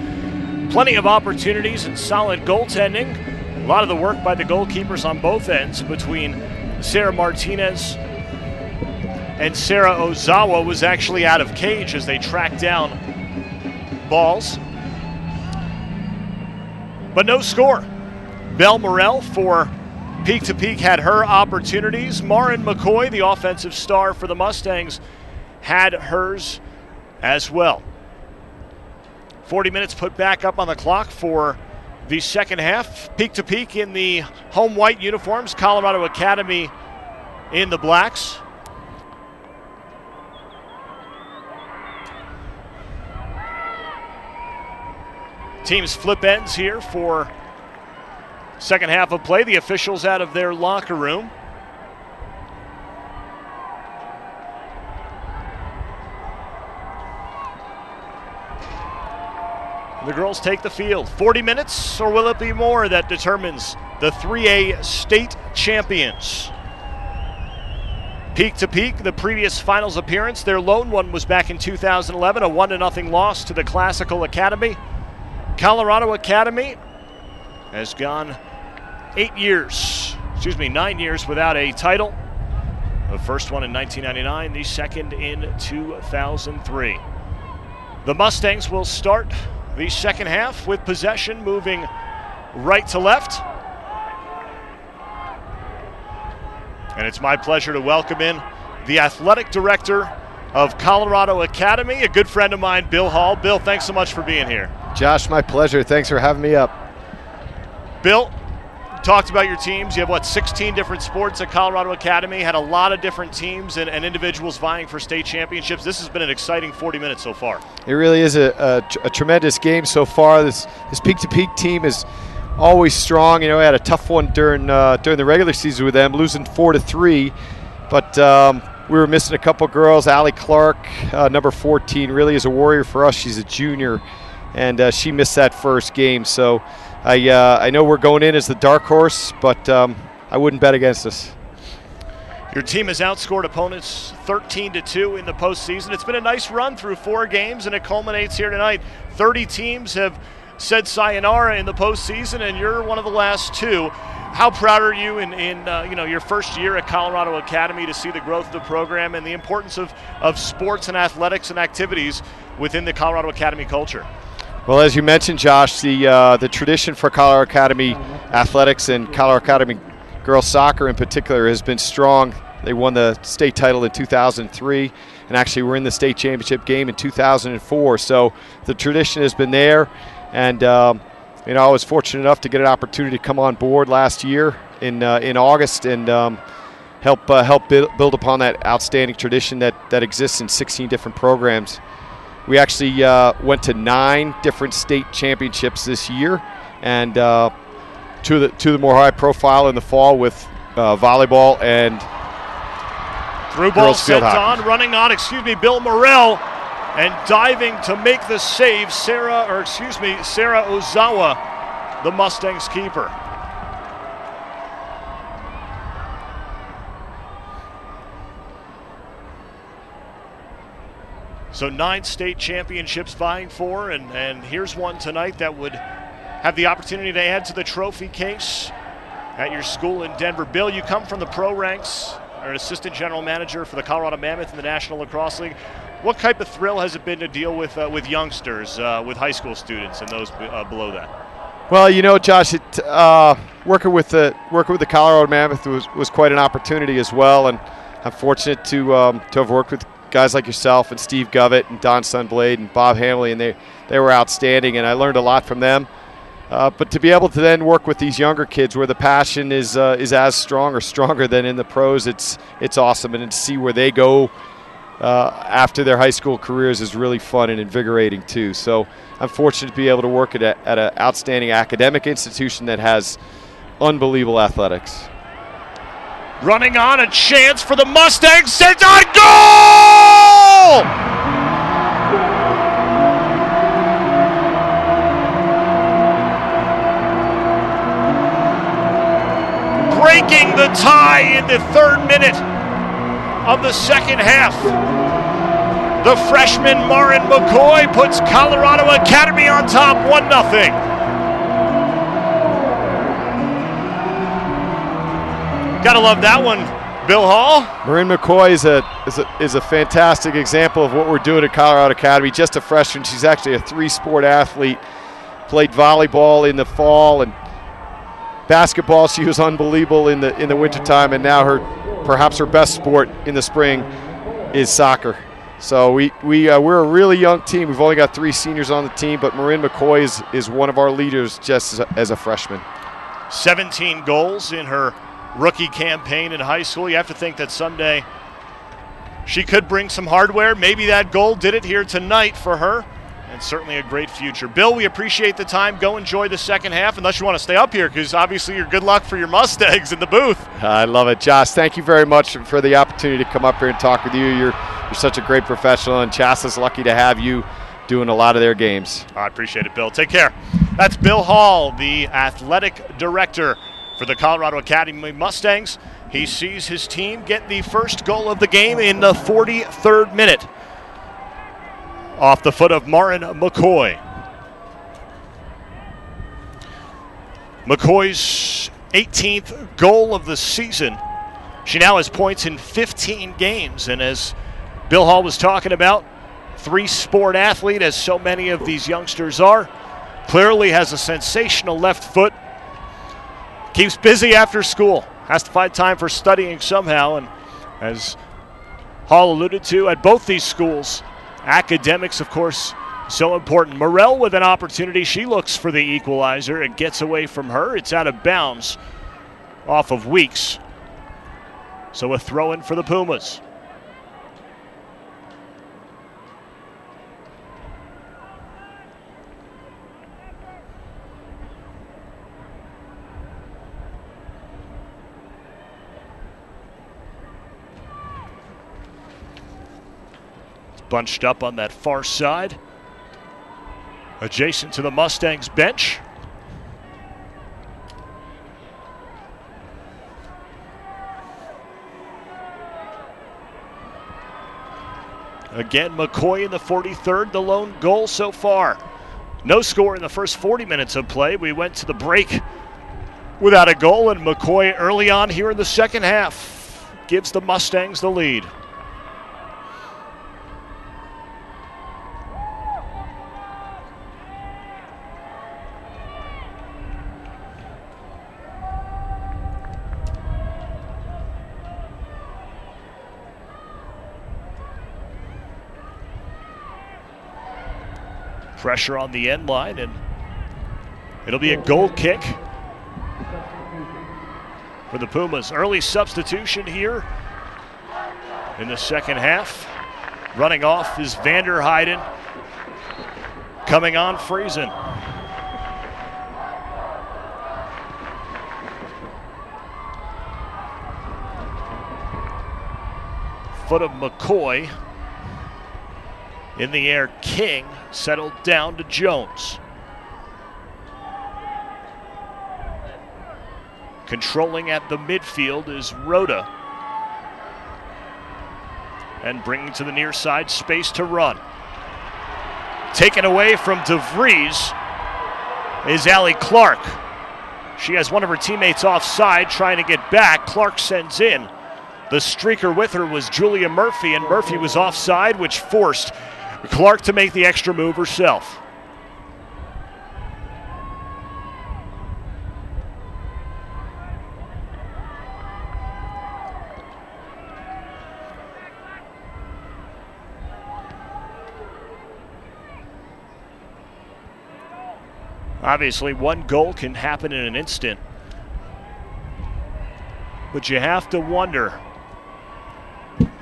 Plenty of opportunities and solid goaltending. A lot of the work by the goalkeepers on both ends between Sarah Martinez and Sarah Ozawa was actually out of cage as they tracked down balls, but no score. Belle Morell for Peak to Peak had her opportunities. Marin McCoy, the offensive star for the Mustangs, had hers as well. 40 minutes put back up on the clock for the second half. Peak to Peak in the home white uniforms, Colorado Academy in the blacks. Teams flip ends here for second half of play. The officials out of their locker room. The girls take the field. 40 minutes, or will it be more, that determines the 3A state champions. Peak to Peak, the previous finals appearance, their lone one was back in 2011, a 1-0 loss to the Classical Academy. Colorado Academy has gone 9 years without a title. The first one in 1999, the second in 2003. The Mustangs will start the second half with possession moving right to left. And it's my pleasure to welcome in the athletic director of Colorado Academy, a good friend of mine, Bill Hall. Bill, thanks so much for being here. Josh, my pleasure. Thanks for having me up. Bill, talked about your teams. You have, 16 different sports at Colorado Academy, had a lot of different teams and individuals vying for state championships. This has been an exciting 40 minutes so far. It really is a tremendous game so far. This Peak to Peak team is always strong. You know, we had a tough one during the regular season with them, losing 4-3. But we were missing a couple girls. Allie Clark, number 14, really is a warrior for us. She's a junior, and she missed that first game. So I know we're going in as the dark horse, but I wouldn't bet against us. Your team has outscored opponents 13-2 in the postseason. It's been a nice run through 4 games, and it culminates here tonight. 30 teams have said sayonara in the postseason, and you're one of the last 2. How proud are you in your first year at Colorado Academy to see the growth of the program and the importance of sports and athletics and activities within the Colorado Academy culture? Well, as you mentioned, Josh, the tradition for Colorado Academy athletics and Colorado Academy girls soccer in particular has been strong. They won the state title in 2003 and actually were in the state championship game in 2004. So the tradition has been there. And, I was fortunate enough to get an opportunity to come on board last year in August and help build upon that outstanding tradition that exists in 16 different programs. We actually went to 9 different state championships this year, and two of the more high profile in the fall with volleyball and through ball sent on, running on, Bill Morell. And diving to make the save, Sarah Ozawa, the Mustangs keeper. So 9 state championships vying for, and here's one tonight that would have the opportunity to add to the trophy case at your school in Denver. Bill, you come from the pro ranks, are an assistant general manager for the Colorado Mammoth in the National Lacrosse League. What type of thrill has it been to deal with youngsters, with high school students and those below that? Well, Josh, working with the Colorado Mammoth was quite an opportunity as well, and I'm fortunate to have worked with guys like yourself and Steve Govett and Don Sunblade and Bob Hamley, and they were outstanding, and I learned a lot from them. But to be able to then work with these younger kids where the passion is as strong or stronger than in the pros, it's awesome, and to see where they go after their high school careers is really fun and invigorating too. So I'm fortunate to be able to work at an outstanding academic institution that has unbelievable athletics. Running on, a chance for the Mustangs, sent on, goal! breaking the tie in the 3rd minute of the 2nd half. The freshman Marin McCoy puts Colorado Academy on top 1-0. Gotta love that one, Bill Hall. Marin McCoy is a fantastic example of what we're doing at Colorado Academy. Just a freshman. She's actually a 3-sport athlete. Played volleyball in the fall and basketball. She was unbelievable in the wintertime, and now perhaps her best sport in the spring is soccer. So we're a really young team. We've only got 3 seniors on the team, but Marin McCoy is one of our leaders just as a freshman. 17 goals in her rookie campaign in high school. You have to think that someday she could bring some hardware. Maybe that goal did it here tonight for her, and certainly a great future. Bill, we appreciate the time. Go enjoy the 2nd half, unless you want to stay up here, because obviously you're good luck for your Mustangs in the booth. I love it. Josh, thank you very much for the opportunity to come up here and talk with you. You're such a great professional, and CHSAA's lucky to have you doing a lot of their games. I appreciate it, Bill. Take care. That's Bill Hall, the athletic director for the Colorado Academy Mustangs. He sees his team get the first goal of the game in the 43rd minute off the foot of Marin McCoy. McCoy's 18th goal of the season. She now has points in 15 games, and as Bill Hall was talking about, 3-sport athlete, as so many of these youngsters are, clearly has a sensational left foot. Keeps busy after school. Has to find time for studying somehow. And as Hall alluded to, at both these schools, academics, of course, so important. Morrell with an opportunity. She looks for the equalizer. It gets away from her. It's out of bounds off of Weeks. So a throw-in for the Pumas. Bunched up on that far side, adjacent to the Mustangs bench. Again, McCoy in the 43rd, the lone goal so far. No score in the first 40 minutes of play. We went to the break without a goal, and McCoy early on here in the 2nd half gives the Mustangs the lead. Pressure on the end line, and it'll be a goal kick for the Pumas. Early substitution here in the 2nd half. Running off is Vander Heiden. Coming on, Friesen. Foot of McCoy. In the air, King settled down to Jones. Controlling at the midfield is Rhoda. And bringing to the near side, space to run. Taken away from DeVries is Allie Clark. She has one of her teammates offside, trying to get back. Clark sends in. The streaker with her was Julia Murphy, and Murphy was offside, which forced Clark to make the extra move herself. Obviously, one goal can happen in an instant, but you have to wonder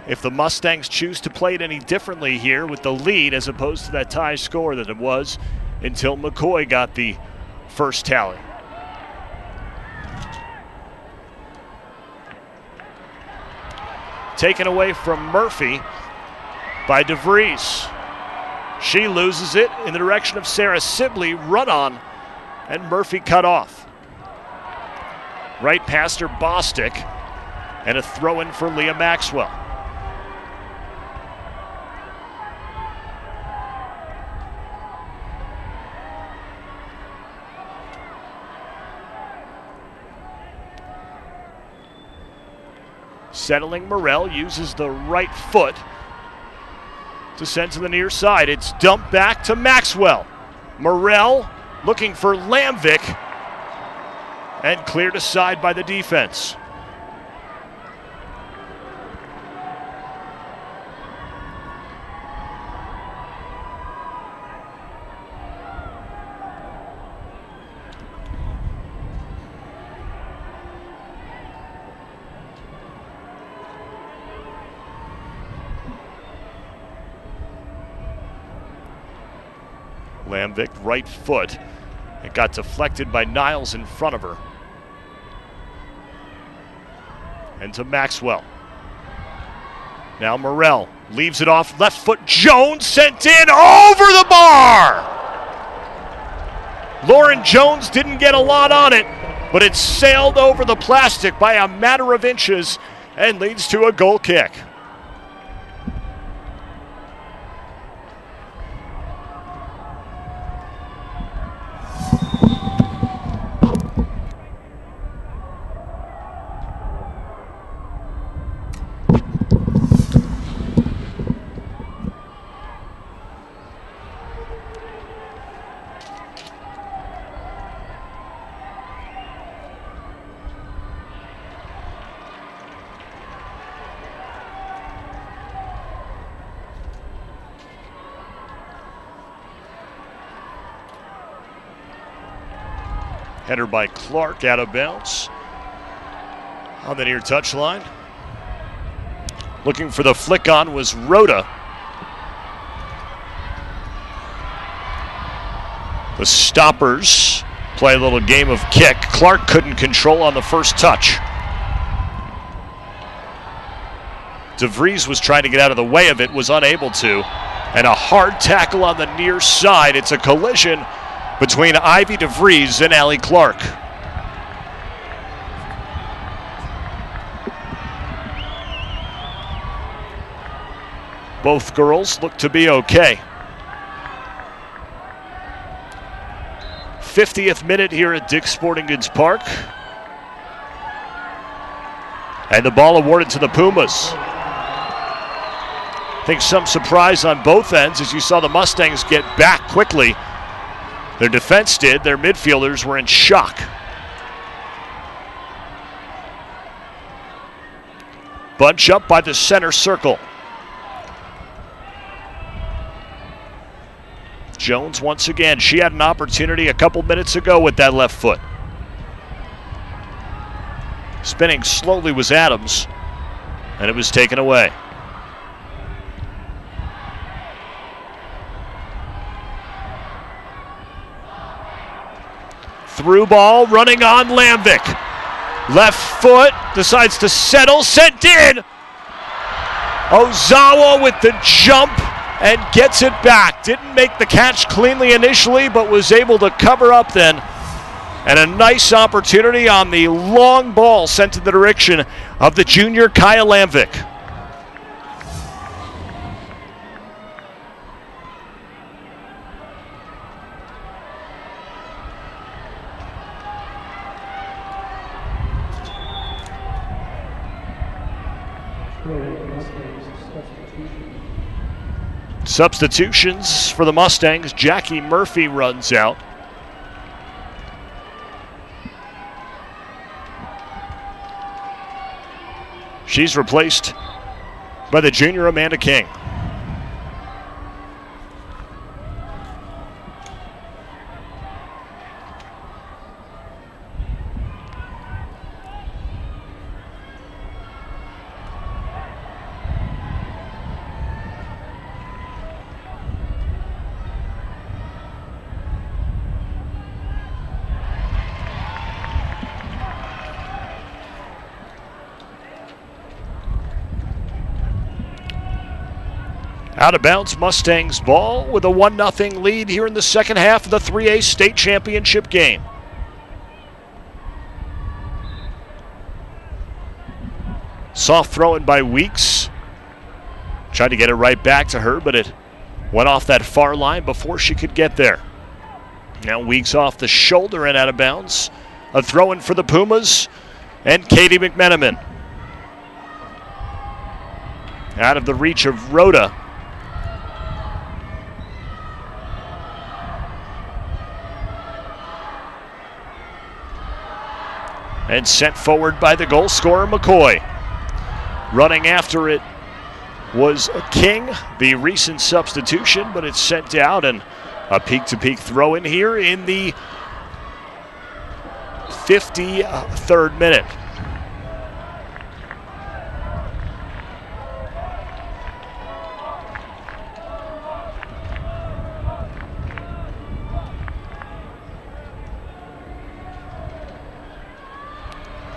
if the Mustangs choose to play it any differently here with the lead as opposed to that tie score that it was until McCoy got the first tally. Taken away from Murphy by DeVries. She loses it in the direction of Sarah Sibley. Run on, and Murphy cut off. right past her Bostic, and a throw in for Leah Maxwell. Settling Morrell uses the right foot to send to the near side. It's dumped back to Maxwell. Morrell looking for Lamvik and cleared aside by the defense. Lamvik, right foot. It got deflected by Niles in front of her. And to Maxwell. Now Morrell leaves it off left foot. Jones sent in over the bar. Lauren Jones didn't get a lot on it, but it sailed over the plastic by a matter of inches and leads to a goal kick. Header by Clark out of bounds on the near touchline. Looking for the flick on was Rhoda. The stoppers play a little game of kick. Clark couldn't control on the first touch. DeVries was trying to get out of the way of it, was unable to. And a hard tackle on the near side. It's a collision between Ivy DeVries and Allie Clark. Both girls look to be okay. 50th minute here at Dick's Sporting Goods Park. And the ball awarded to the Pumas. I think some surprise on both ends as you saw the Mustangs get back quickly. Their defense did. Their midfielders were in shock. Bunch up by the center circle. Jones once again. She had an opportunity a couple minutes ago with that left foot. Spinning slowly was Adams, and it was taken away. Through ball, running on Lamvik. Left foot, decides to settle, sent in. Ozawa with the jump and gets it back. Didn't make the catch cleanly initially, but was able to cover up then. And a nice opportunity on the long ball sent in the direction of the junior Kaya Lamvik. Substitutions for the Mustangs. Jackie Murphy runs out. She's replaced by the junior Amanda King. Out of bounds, Mustangs ball with a 1-0 lead here in the second half of the 3A state championship game. Soft throwing by Weeks. Tried to get it right back to her, but it went off that far line before she could get there. Now Weeks off the shoulder and out of bounds. A throw-in for the Pumas and Katie McMenamin. Out of the reach of Rhoda. And sent forward by the goal scorer, McCoy. Running after it was King, the recent substitution, but it's sent out, and a peak-to-peak throw in here in the 53rd minute.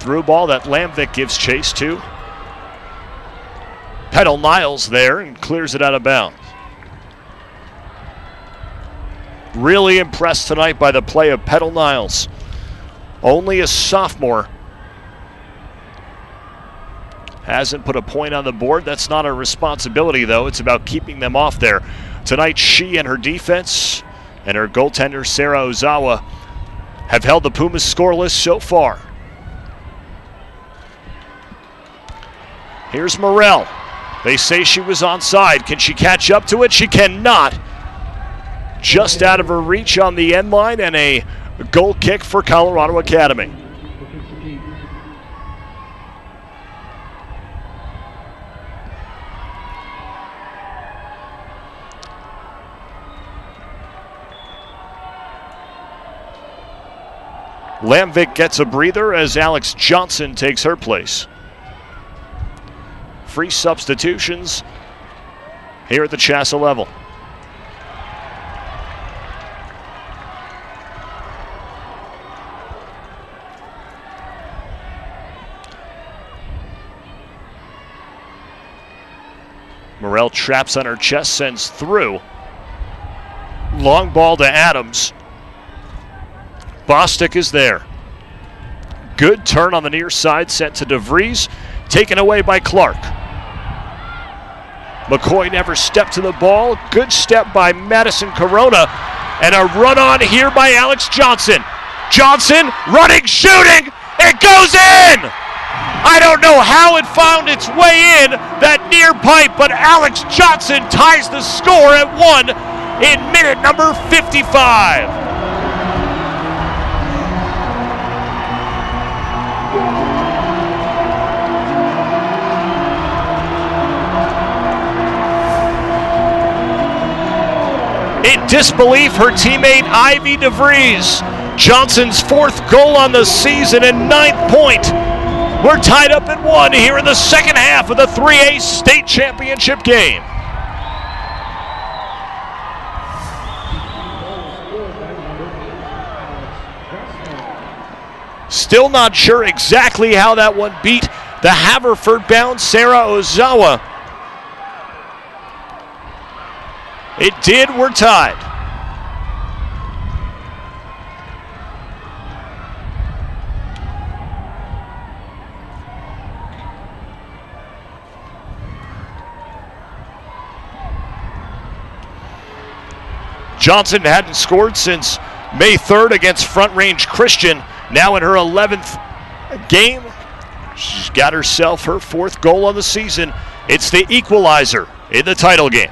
Through ball that Lamvick gives chase to. Petal Niles there and clears it out of bounds. Really impressed tonight by the play of Petal Niles. Only a sophomore. Hasn't put a point on the board. That's not her responsibility, though. It's about keeping them off there. Tonight, she and her defense and her goaltender, Sarah Ozawa, have held the Pumas scoreless so far. Here's Morrell. They say she was onside. Can she catch up to it? She cannot. Just out of her reach on the end line, and a goal kick for Colorado Academy. Lamvick gets a breather as Alex Johnson takes her place. Free substitutions here at the CHSAA level. Morrell traps on her chest, sends through. Long ball to Adams. Bostic is there. Good turn on the near side, sent to DeVries, taken away by Clark. McCoy never stepped to the ball. Good step by Madison Corona. And a run on here by Alex Johnson. Johnson running, shooting. It goes in! I don't know how it found its way in that near pipe, but Alex Johnson ties the score at 1 in minute number 55. In disbelief, her teammate Ivy DeVries. Johnson's 4th goal on the season and 9th point. We're tied up at 1 here in the second half of the 3A state championship game. Still not sure exactly how that one beat the Haverford-bound Sarah Ozawa. It did, we're tied. Johnson hadn't scored since May 3rd against Front Range Christian. Now in her 11th game, she's got herself her 4th goal on the season. It's the equalizer in the title game.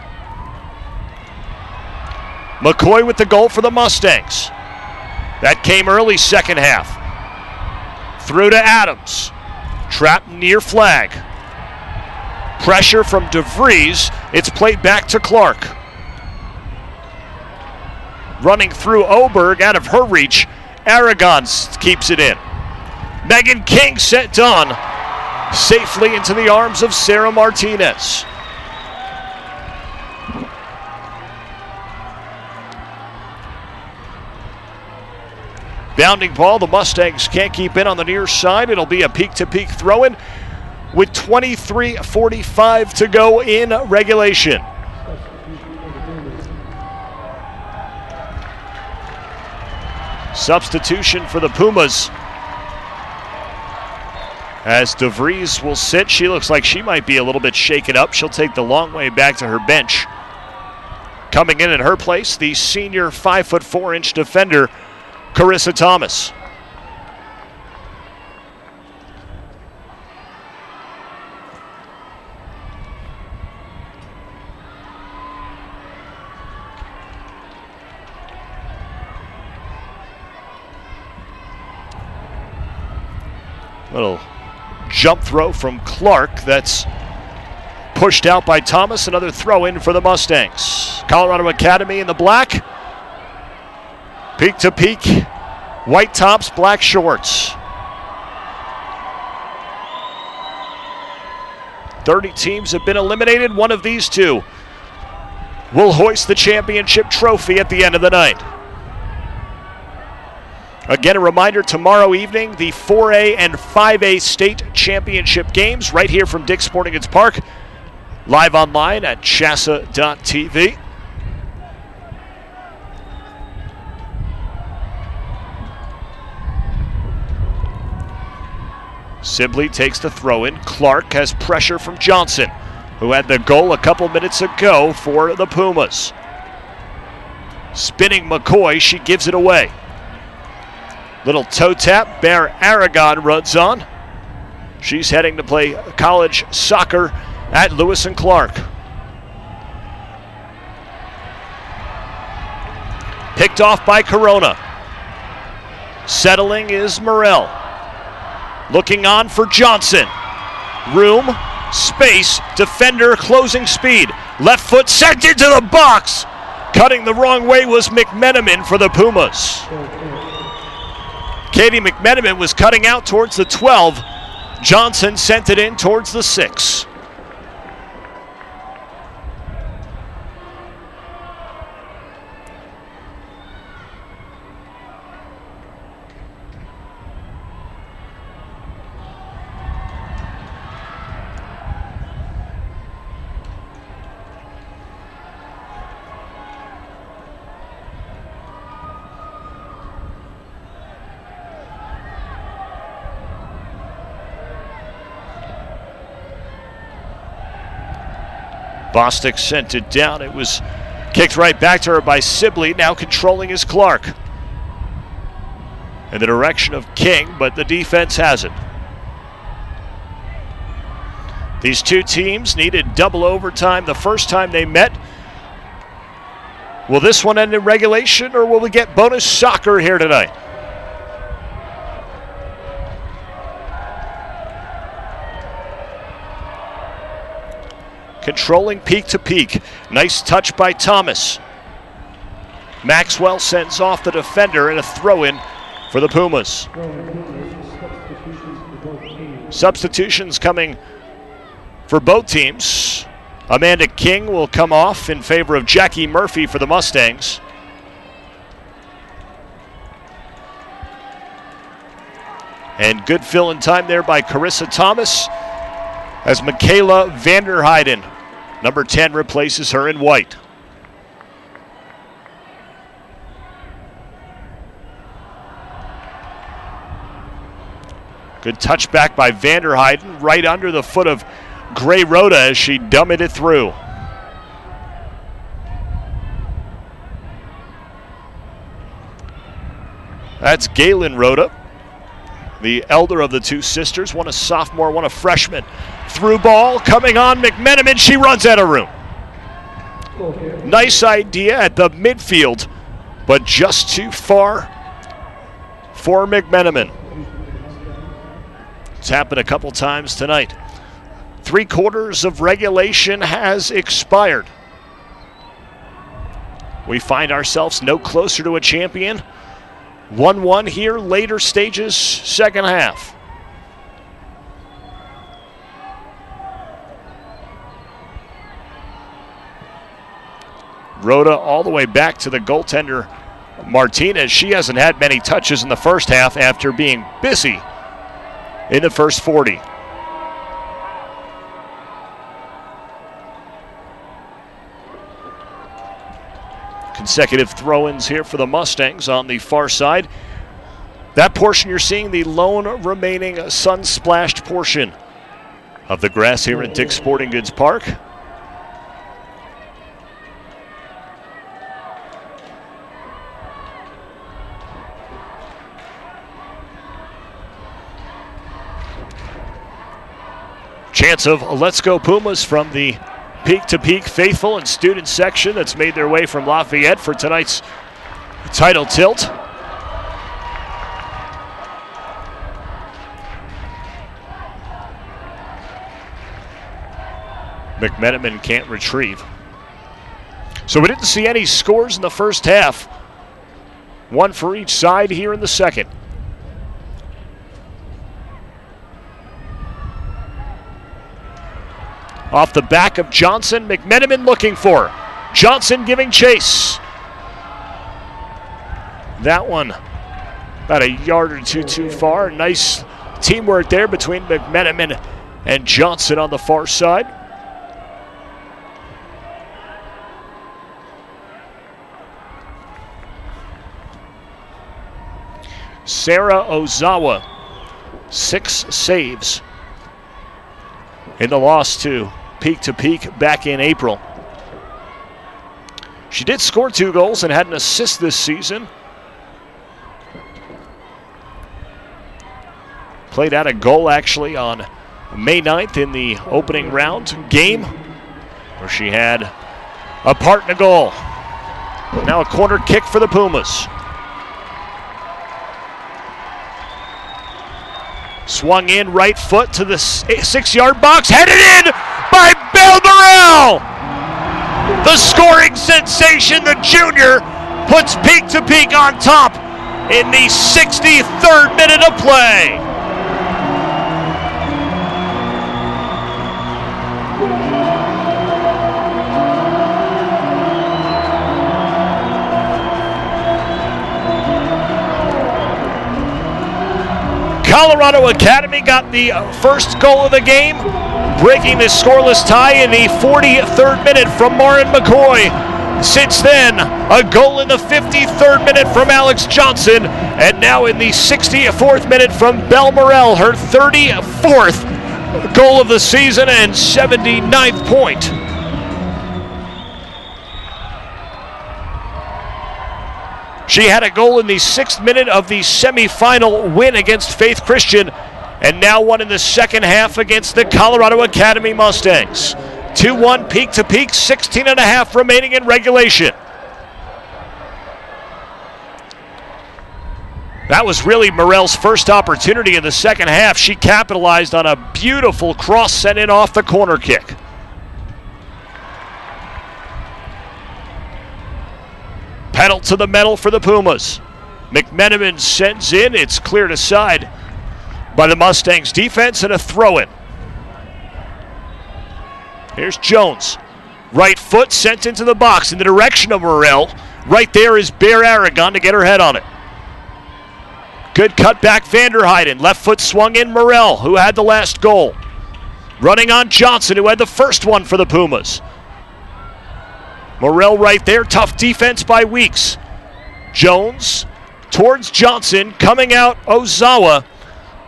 McCoy with the goal for the Mustangs. That came early second half. Through to Adams. Trapped near flag. Pressure from DeVries. It's played back to Clark. Running through Oberg out of her reach. Aragon keeps it in. Megan King sent on safely into the arms of Sarah Martinez. Bounding ball, the Mustangs can't keep in on the near side. It'll be a peak-to-peak throw-in with 23:45 to go in regulation. Substitution for the Pumas. As DeVries will sit, she looks like she might be a little bit shaken up. She'll take the long way back to her bench. Coming in her place, the senior 5'4" defender, Carissa Thomas. Little jump throw from Clark that's pushed out by Thomas. Another throw in for the Mustangs. Colorado Academy in the black. Peak to peak. White tops, black shorts. 30 teams have been eliminated. One of these two will hoist the championship trophy at the end of the night. Again, a reminder, tomorrow evening, the 4A and 5A state championship games right here from Dick's Sporting Goods Park. Live online at CHSAA.tv. Sibley takes the throw in. Clark has pressure from Johnson, who had the goal a couple minutes ago for the Pumas. Spinning McCoy, she gives it away. Little toe tap, Bear Aragon runs on. She's heading to play college soccer at Lewis and Clark. Picked off by Corona. Settling is Morrell. Looking on for Johnson. Room, space, defender closing speed. Left foot sent into the box. Cutting the wrong way was McMenamin for the Pumas. Katie McMenamin was cutting out towards the 12. Johnson sent it in towards the 6. Bostic sent it down. It was kicked right back to her by Sibley. Now controlling is Clark. In the direction of King, but the defense has it. These two teams needed double overtime the first time they met. Will this one end in regulation, or will we get bonus soccer here tonight? Controlling peak to peak. Nice touch by Thomas. Maxwell sends off the defender and a throw-in for the Pumas. Substitutions coming for both teams. Amanda King will come off in favor of Jackie Murphy for the Mustangs. And good fill in time there by Carissa Thomas as Michaela Vanderheiden, number 10, replaces her in white. Good touchback by Vanderheiden, right under the foot of Gray Rhoda as she dummied it through. That's Galen Rhoda, the elder of the two sisters, one a sophomore, one a freshman. Through ball coming on McMenamin, she runs out of room. Nice idea at the midfield, but just too far for McMenamin. It's happened a couple times tonight. 3/4 of regulation has expired. We find ourselves no closer to a champion. 1-1 here, later stages, second half. Rhoda all the way back to the goaltender, Martinez. She hasn't had many touches in the first half after being busy in the first 40. Consecutive throw-ins here for the Mustangs on the far side. That portion you're seeing, the lone remaining sun-splashed portion of the grass here at Dick's Sporting Goods Park. Chance of Let's Go Pumas from the Peak to Peak faithful and student section that's made their way from Lafayette for tonight's title tilt. McMenamin can't retrieve. So we didn't see any scores in the first half. One for each side here in the second. Off the back of Johnson, McMenamin looking for her. Johnson giving chase. That one about a yard or two too far. Nice teamwork there between McMenamin and Johnson on the far side. Sarah Ozawa, 6 saves in the loss to Peak back in April. She did score 2 goals and had an assist this season. Played out a goal actually on May 9th in the opening round game where she had a part in a goal. Now a corner kick for the Pumas. Swung in, right foot to the 6-yard box, headed in by Belle Morrell. The scoring sensation, the junior, puts Peak on top in the 63rd minute of play. Colorado Academy got the first goal of the game, breaking the scoreless tie in the 43rd minute from Marin McCoy. Since then, a goal in the 53rd minute from Alex Johnson, and now in the 64th minute from Belle Morrell, her 34th goal of the season and 79th point. She had a goal in the 6th minute of the semifinal win against Faith Christian, and now one in the second half against the Colorado Academy Mustangs. 2-1 Peak, 16.5 remaining in regulation. That was really Morrell's first opportunity in the second half. She capitalized on a beautiful cross sent in off the corner kick. Pedal to the metal for the Pumas. McMenamin sends in, it's cleared aside by the Mustangs defense, and a throw-in. Here's Jones. Right foot sent into the box in the direction of Morrell. Right there is Bear Aragon to get her head on it. Good cutback, Vanderheiden. Left foot swung in, Morrell, who had the last goal. Running on Johnson, who had the first one for the Pumas. Morrell right there, tough defense by Weeks. Jones towards Johnson, coming out Ozawa.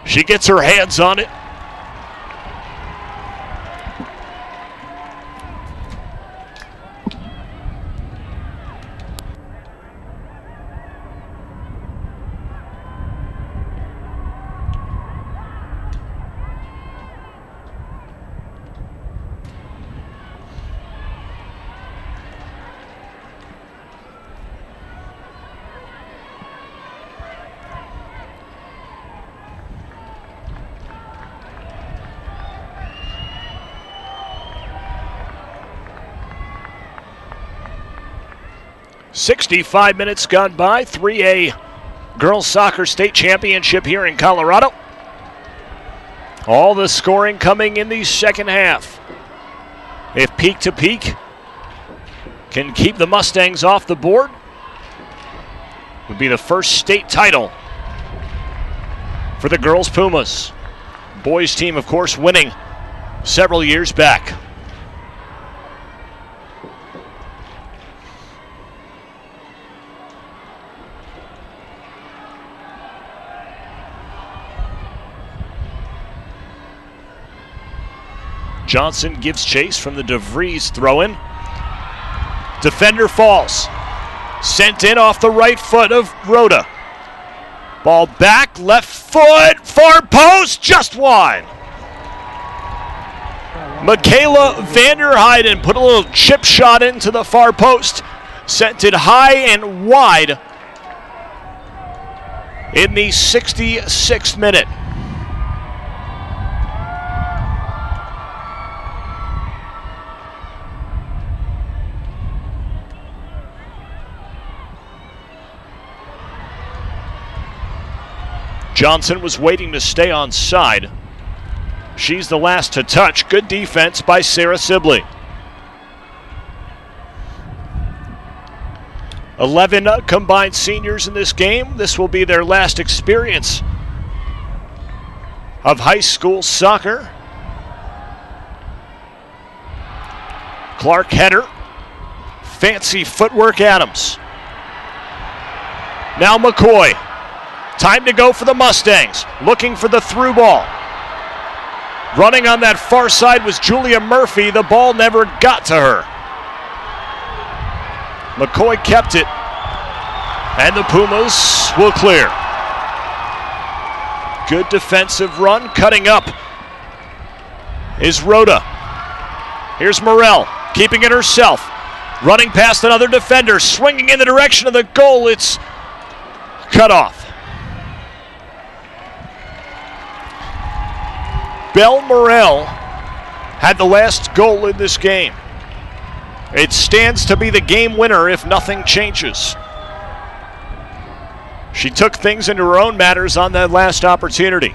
She gets her hands on it. "65 minutes gone by, 3A Girls Soccer State Championship here in Colorado. All the scoring coming in the second half. If Peak can keep the Mustangs off the board, it would be the first state title for the girls Pumas. Boys team, of course, winning several years back. Johnson gives chase from the DeVries throw-in. Defender falls. Sent in off the right foot of Rhoda. Ball back, left foot, far post, just wide. Michaela Vanderheiden put a little chip shot into the far post. Sent it high and wide in the 66th minute. Johnson was waiting to stay on side. She's the last to touch. Good defense by Sarah Sibley. 11 combined seniors in this game. This will be their last experience of high school soccer. Clark header. Fancy footwork Adams. Now McCoy. Time to go for the Mustangs. Looking for the through ball. Running on that far side was Julia Murphy. The ball never got to her. McCoy kept it. And the Pumas will clear. Good defensive run. Cutting up is Rhoda. Here's Morell. Keeping it herself. Running past another defender. Swinging in the direction of the goal. It's cut off. Belle Morell had the last goal in this game. It stands to be the game winner if nothing changes. She took things into her own matters on that last opportunity.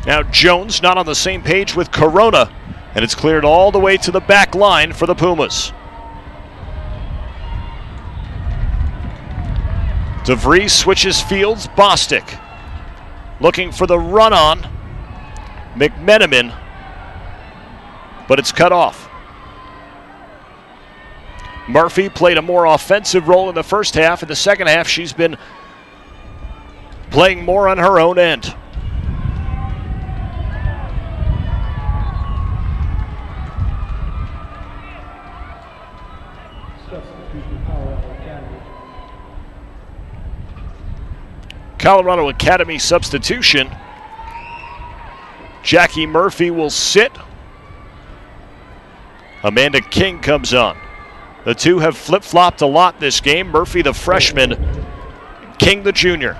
Now Jones not on the same page with Corona, and it's cleared all the way to the back line for the Pumas. DeVries switches fields. Bostic looking for the run on McMenamin, but it's cut off. Murphy played a more offensive role in the first half. In the second half, she's been playing more on her own end. Colorado Academy substitution. Jackie Murphy will sit. Amanda King comes on. The two have flip-flopped a lot this game. Murphy, the freshman, King, the junior.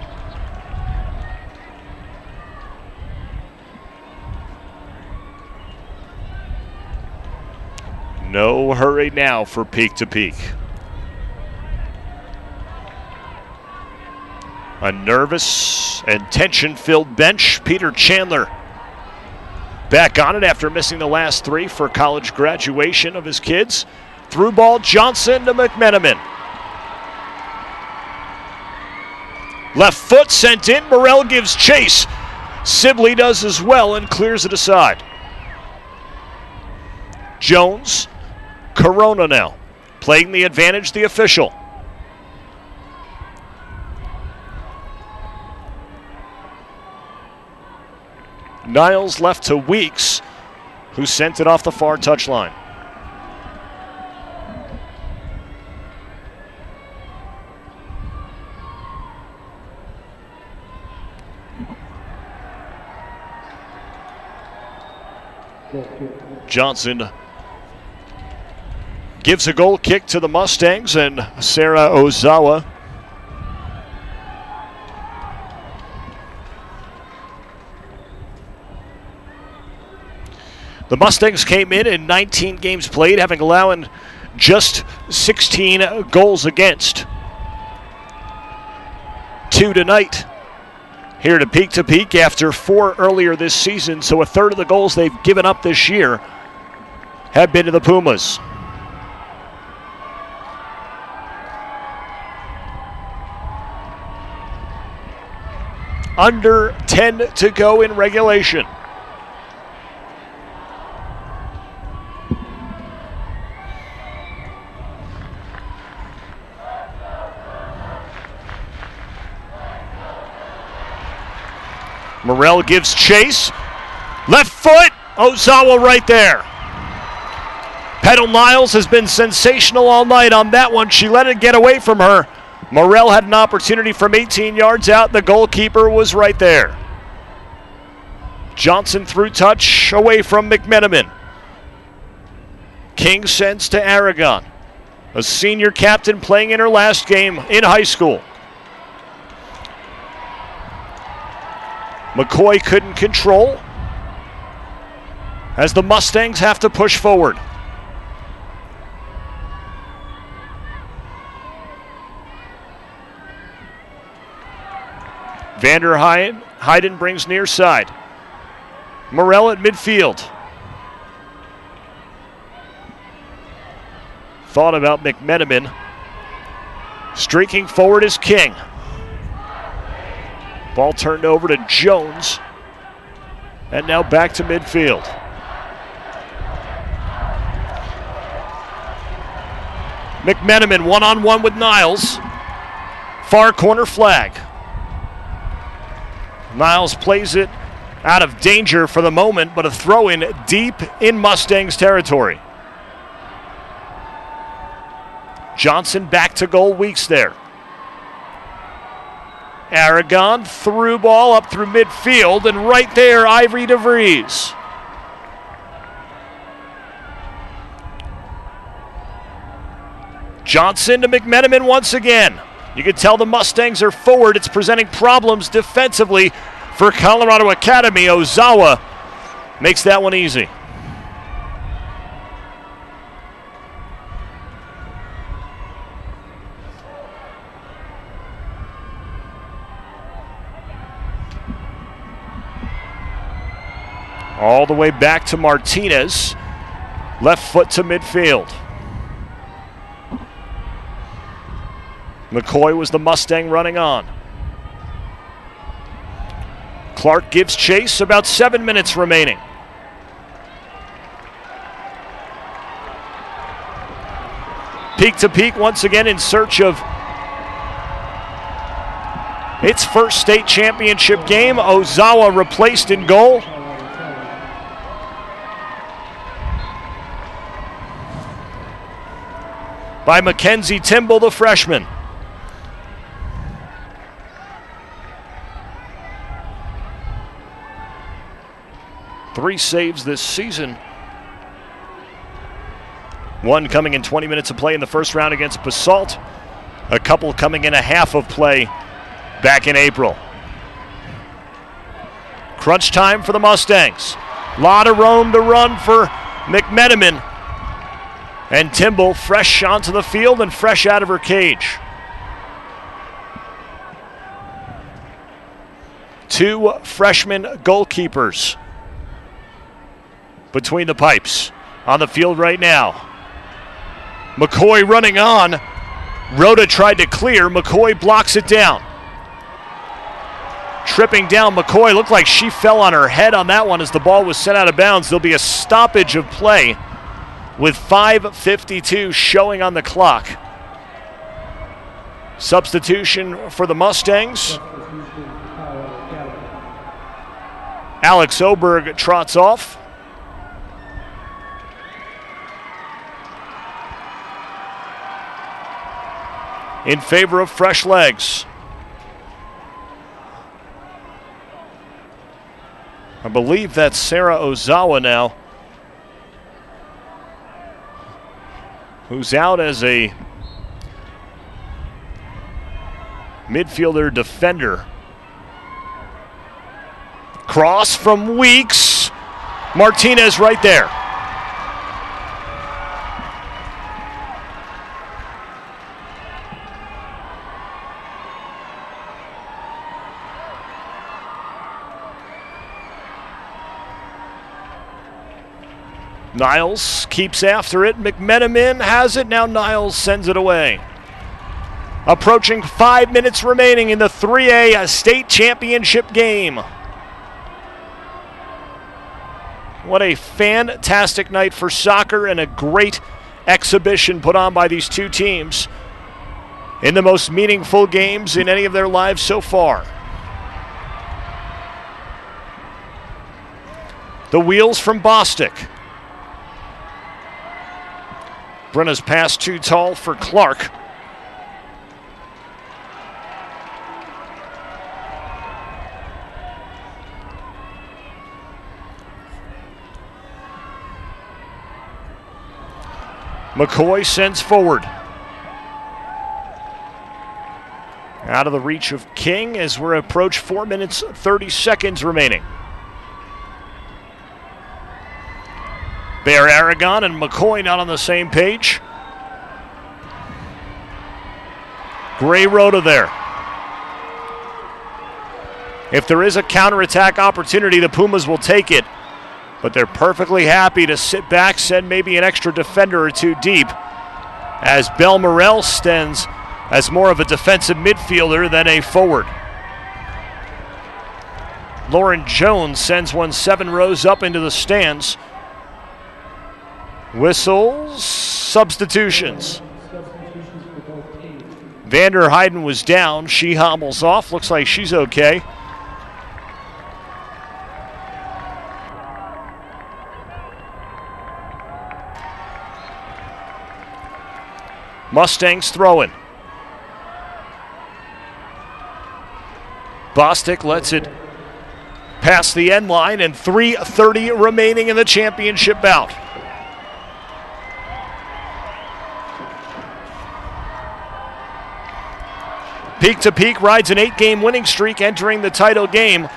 No hurry now for peak to peak. A nervous and tension-filled bench. Peter Chandler back on it after missing the last three for college graduation of his kids. Through ball, Johnson to McMenamin. Left foot sent in. Morell gives chase. Sibley does as well and clears it aside. Jones, Corona now. Playing the advantage, the official. Niles left to Weeks, who sent it off the far touchline. Johnson gives a goal kick to the Mustangs, and Sarah Ozawa The Mustangs came in 19 games played, having allowed just 16 goals against. 2 tonight. Here to peak after 4 earlier this season, so a third of the goals they've given up this year have been to the Pumas. Under 10 to go in regulation. Morell gives chase. Left foot. Ozawa right there. Petal Niles has been sensational all night on that one. She let it get away from her. Morrell had an opportunity from 18 yards out. The goalkeeper was right there. Johnson through touch away from McMenamin. King sends to Aragon, a senior captain playing in her last game in high school. McCoy couldn't control as the Mustangs have to push forward. Vander Heiden brings near side. Morrell at midfield. Thought about McMenamin. Streaking forward is King. Ball turned over to Jones. And now back to midfield. McMenamin one-on-one with Niles. Far corner flag. Niles plays it out of danger for the moment, but a throw-in deep in Mustangs territory. Johnson back to goal, Weeks there. Aragon through ball up through midfield, and right there, Ivory DeVries. Johnson to McMenamin once again. You can tell the Mustangs are forward. It's presenting problems defensively for Colorado Academy. Ozawa makes that one easy. All the way back to Martinez. Left foot to midfield. McCoy was the Mustang running on. Clark gives chase, about 7 minutes remaining. Peak to peak once again in search of its first state championship game. Ozawa replaced in goal. By Mackenzie Timble, the freshman. Three saves this season. One coming in 20 minutes of play in the first round against Basalt. A couple coming in a half of play back in April. Crunch time for the Mustangs. Lot of room to run for McMenamin. And Timble fresh onto the field and fresh out of her cage. Two freshman goalkeepers between the pipes on the field right now. McCoy running on. Rhoda tried to clear. McCoy blocks it down. Tripping down McCoy. Looked like she fell on her head on that one as the ball was sent out of bounds. There'll be a stoppage of play with 5:52 showing on the clock. Substitution for the Mustangs. Alex Oberg trots off. In favor of fresh legs. I believe that's Sarah Ozawa now, who's out as a midfielder defender. Cross from Weeks. Martinez right there. Niles keeps after it. McMenamin has it. Now Niles sends it away. Approaching 5 minutes remaining in the 3A state championship game. What a fantastic night for soccer and a great exhibition put on by these two teams in the most meaningful games in any of their lives so far. The wheels from Bostic. Brenna's pass too tall for Clark. McCoy sends forward. Out of the reach of King as we're approach 4 minutes, 30 seconds remaining. Bear Aragon and McCoy not on the same page. Gray Rhoda there. If there is a counterattack opportunity, the Pumas will take it. But they're perfectly happy to sit back, send maybe an extra defender or two deep, as Belle Morel stands as more of a defensive midfielder than a forward. Lauren Jones sends one 7 rows up into the stands. Whistles, substitutions. Vander Heiden was down. She hobbles off. Looks like she's okay. Mustangs throwing. Bostic lets it past the end line, and 3:30 remaining in the championship bout. Peak to Peak rides an 8-game winning streak entering the title game.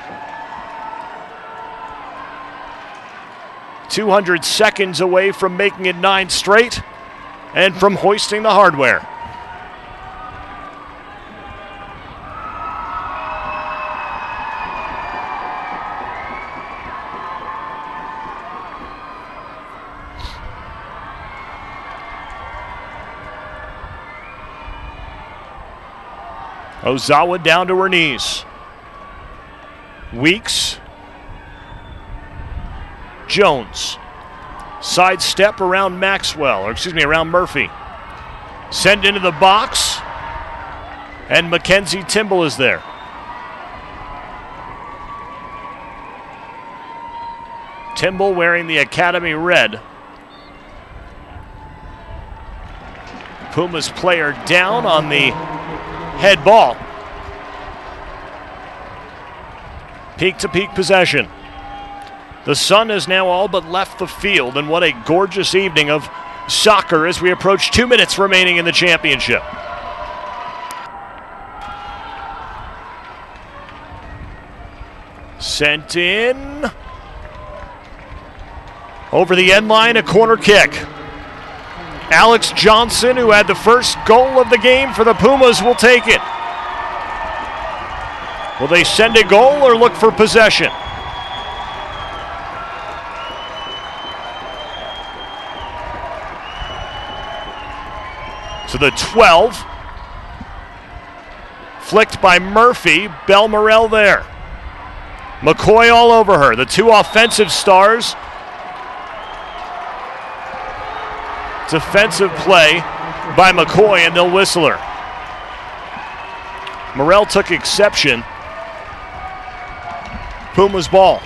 200 seconds away from making it 9 straight and from hoisting the hardware. Ozawa down to her knees. Weeks. Jones. Sidestep around Maxwell, or excuse me, around Murphy. Send into the box, and Mackenzie Timble is there. Timble wearing the Academy red. Pumas player down on the head ball. Peak to Peak possession. The sun has now all but left the field, and what a gorgeous evening of soccer as we approach 2 minutes remaining in the championship. Sent in. Over the end line, a corner kick. Alex Johnson, who had the first goal of the game for the Pumas, will take it. Will they send a goal or look for possession? To the 12. Flicked by Murphy. Belle Morel there. McCoy all over her. The two offensive stars. Defensive play by McCoy, and they'll whistle her. Morel took exception. Pumas ball.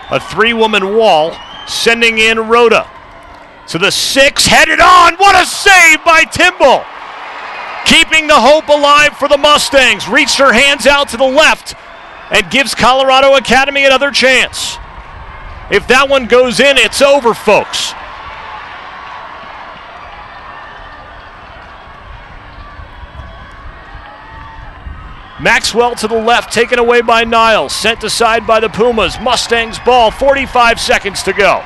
A 3-woman wall sending in Rhoda. To the 6, headed on. What a save by Timble. Keeping the hope alive for the Mustangs. Reached her hands out to the left and gives Colorado Academy another chance. If that one goes in, it's over, folks. Maxwell to the left, taken away by Niles. Sent aside by the Pumas. Mustangs ball, 45 seconds to go.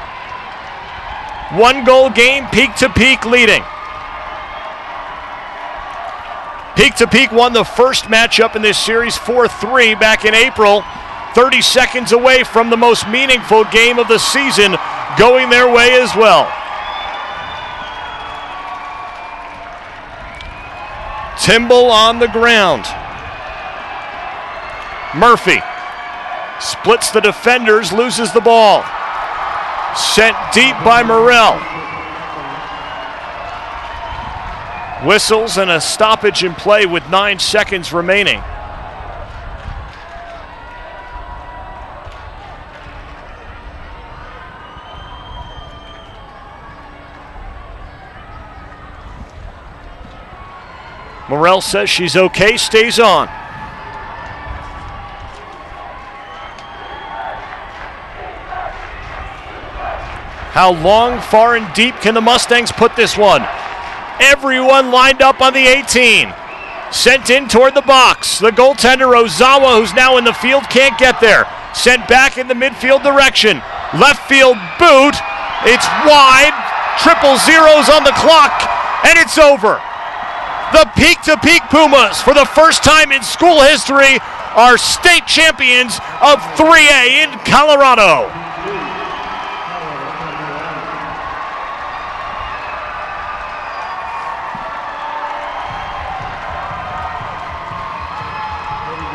1-goal game, Peak to Peak leading. Peak to Peak won the first matchup in this series 4-3 back in April. 30 seconds away from the most meaningful game of the season going their way as well. Timble on the ground. Murphy splits the defenders, loses the ball. Sent deep by Morel. Whistles and a stoppage in play with 9 seconds remaining. Morrell says she's okay, stays on. How long, far, and deep can the Mustangs put this one? Everyone lined up on the 18. Sent in toward the box. The goaltender, Ozawa, who's now in the field, can't get there. Sent back in the midfield direction. Left field boot. It's wide. Triple zeros on the clock, and it's over. The Peak-to-Peak Pumas, for the first time in school history, are state champions of 3A in Colorado.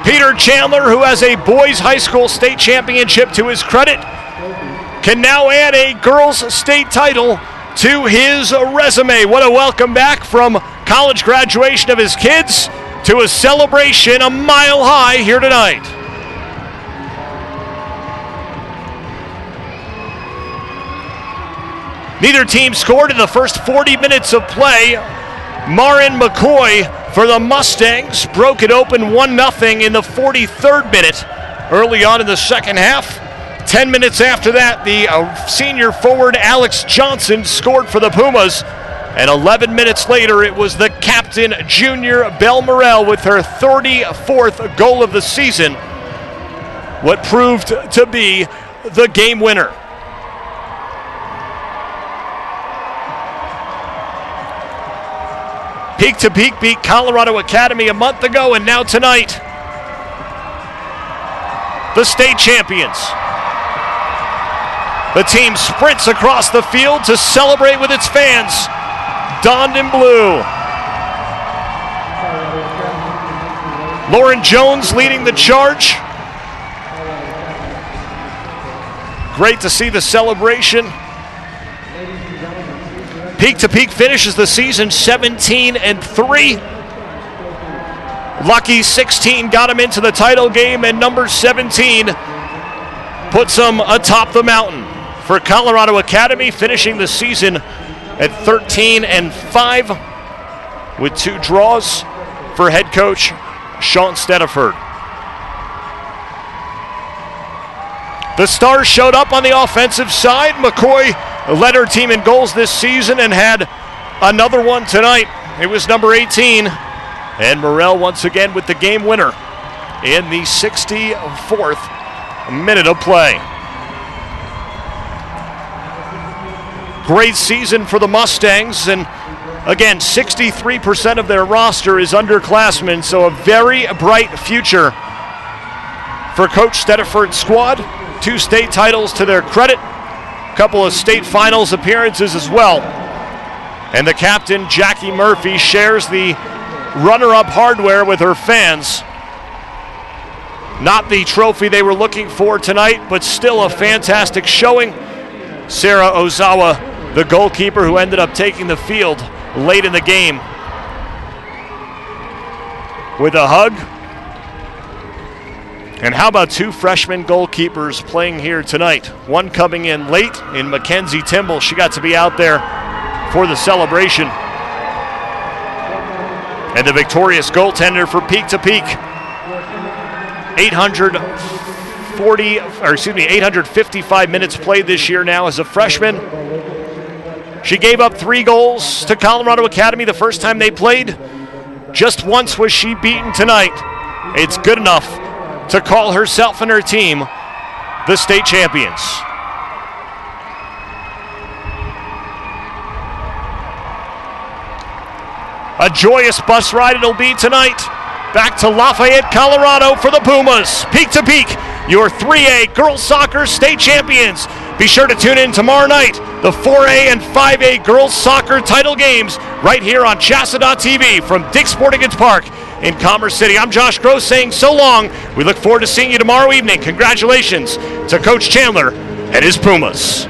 Peter Chandler, who has a boys high school state championship to his credit, can now add a girls state title to his resume. What a welcome back from college graduation of his kids to a celebration a mile high here tonight. Neither team scored in the first 40 minutes of play. Marin McCoy for the Mustangs broke it open 1-0 in the 43rd minute early on in the second half. 10 minutes after that, the senior forward Alex Johnson scored for the Pumas. And 11 minutes later, it was the captain, Junior Bell Morrell, with her 34th goal of the season, what proved to be the game winner. Peak-to-Peak beat Colorado Academy a month ago, and now tonight, the state champions. The team sprints across the field to celebrate with its fans, donned in blue. Lauren Jones leading the charge. Great to see the celebration. Peak-to-Peak finishes the season 17-3. Lucky 16 got him into the title game, and number 17 puts them atop the mountain. For Colorado Academy, finishing the season at 13-5 with 2 draws for head coach Sean Stediford. The Stars showed up on the offensive side. McCoy led her team in goals this season and had another one tonight. It was number 18. And Morrell once again with the game winner in the 64th minute of play. Great season for the Mustangs, and again, 63% of their roster is underclassmen, so a very bright future for Coach Stediford's squad. 2 state titles to their credit, a couple of state finals appearances as well. And the captain, Jackie Murphy, shares the runner-up hardware with her fans. Not the trophy they were looking for tonight, but still a fantastic showing. Sarah Ozawa, the goalkeeper who ended up taking the field late in the game, with a hug. And how about 2 freshman goalkeepers playing here tonight? One coming in late in Mackenzie Timble. She got to be out there for the celebration. And the victorious goaltender for Peak-to-Peak. 855 minutes played this year now as a freshman. She gave up 3 goals to Colorado Academy the first time they played. Just once was she beaten tonight. It's good enough to call herself and her team the state champions. A joyous bus ride it'll be tonight. Back to Lafayette, Colorado for the Pumas. Peak-to-Peak, your 3A girls soccer state champions. Be sure to tune in tomorrow night, the 4A and 5A girls soccer title games right here on CHSAA.tv from Dick's Sporting Goods Park in Commerce City. I'm Josh Gross saying so long. We look forward to seeing you tomorrow evening. Congratulations to Coach Chandler and his Pumas.